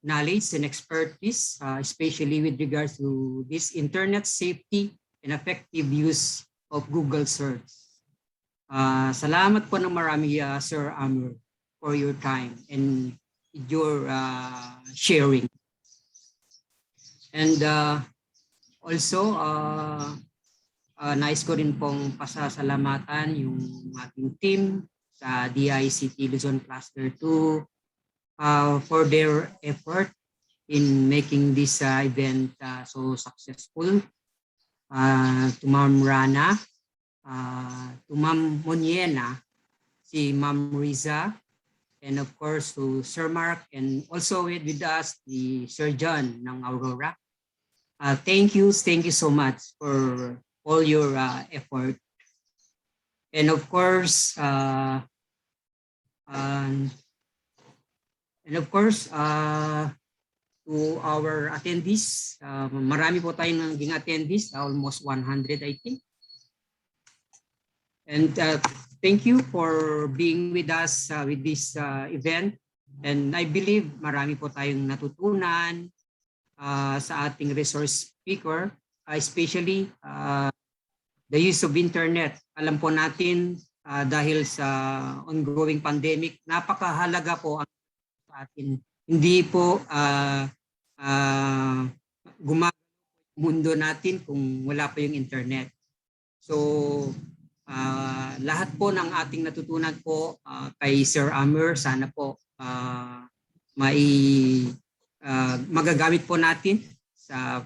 knowledge and expertise, especially with regards to this internet safety and effective use of Google search. Salamat po ng marami, Sir Amor, for your time and your sharing. And also, nais ko rin pong pasasalamatan yung ating team sa DICT Luzon Cluster 2 for their effort in making this event so successful. To Ma'am Rana, to Ma'am Moniena, si Ma'am Riza, and of course to Sir Mark, and also with us, the Sir John ng Aurora. Thank you so much for all your effort. And of course, to our attendees, marami po tayong naging attendees, almost 100 I think. And thank you for being with us with this event. And I believe marami po tayong natutunan sa ating resource speaker, especially the use of internet. Alam po natin dahil sa ongoing pandemic, napakahalaga po ang sa atin. Hindi po gumagalaw mundo natin kung wala pa yung internet. So lahat po ng ating natutunan po kay Sir Amor, sana po magagamit po natin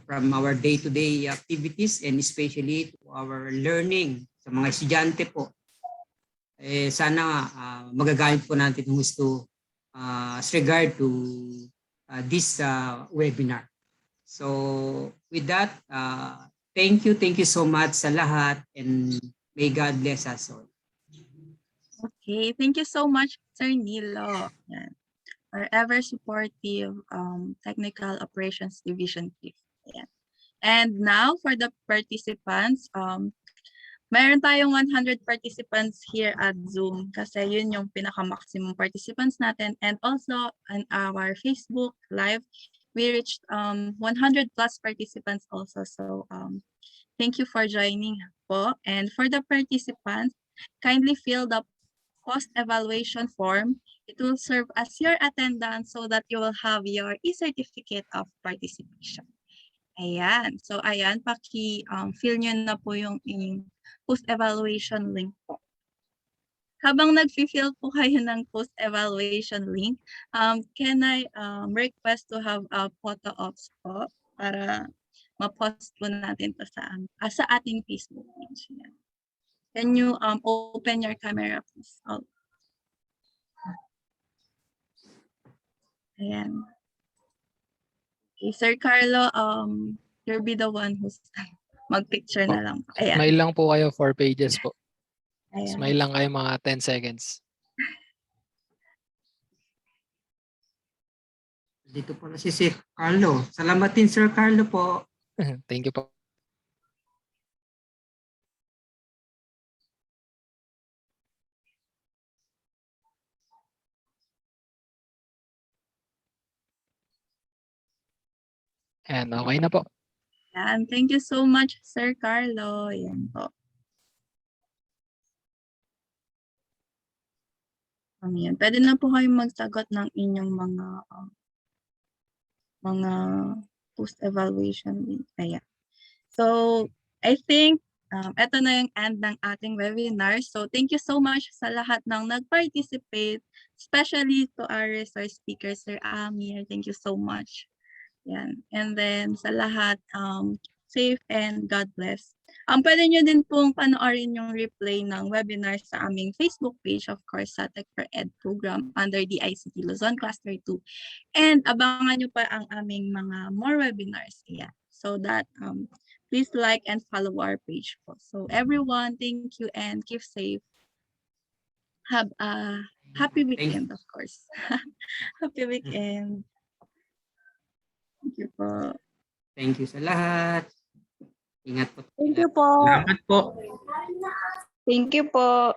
from our day-to-day activities, and especially to our learning sa mga estudyante po. Sana magagamit po natin gusto as regard to this webinar. So with that, thank you so much sa lahat, and may God bless us all. Okay, thank you so much, Sir Nilo. Yan. Our ever supportive Technical Operations Division Chief. Yan. And now for the participants, mayroon tayong 100 participants here at Zoom kasi yun yung pinaka-maximum participants natin. And also on our Facebook Live, we reached 100 plus participants also. So thank you for joining po. And for the participants, kindly fill the post-evaluation form. It will serve as your attendance so that you will have your e-certificate of participation. Ayan. So ayan, fill nyo na po yung post-evaluation link po. Habang nag-fill po kayo ng post-evaluation link, can I request to have a photo ops po para ma-post po natin to sa ating Facebook page. Yan. Can you open your camera, please? Oh. Ayan. Okay, Sir Carlo, you'll be the one who's mag-picture na lang. Ayan. Smile lang po kayo, 4 pages po. Ayan. Smile lang kayo mga 10 seconds. Dito pala si Sir Carlo. Salamat din, Sir Carlo po. Thank you po. And okay na po. Yan. Thank you so much, Sir Carlo. Yan po. Ayan. Pwede na po kayong magsagot ng inyong mga post-evaluation. Ayan. So, I think eto na yung end ng ating webinar. So thank you so much sa lahat ng nag-participate, especially to our resource speaker, Sir Amir. Thank you so much. Yan. And then sa lahat, safe and God bless. Pwede nyo din pong panoorin yung replay ng webinar sa aming Facebook page, of course, sa TECH4ED program under the DICT Luzon Cluster 2. And abangan nyo pa ang aming mga more webinars. Yeah. So that please like and follow our page po. So everyone, thank you and keep safe. Have a happy weekend, of course. Happy weekend. Thank you po. Thank you sa lahat. Ingat po. Thank you po. Salamat po. Thank you po.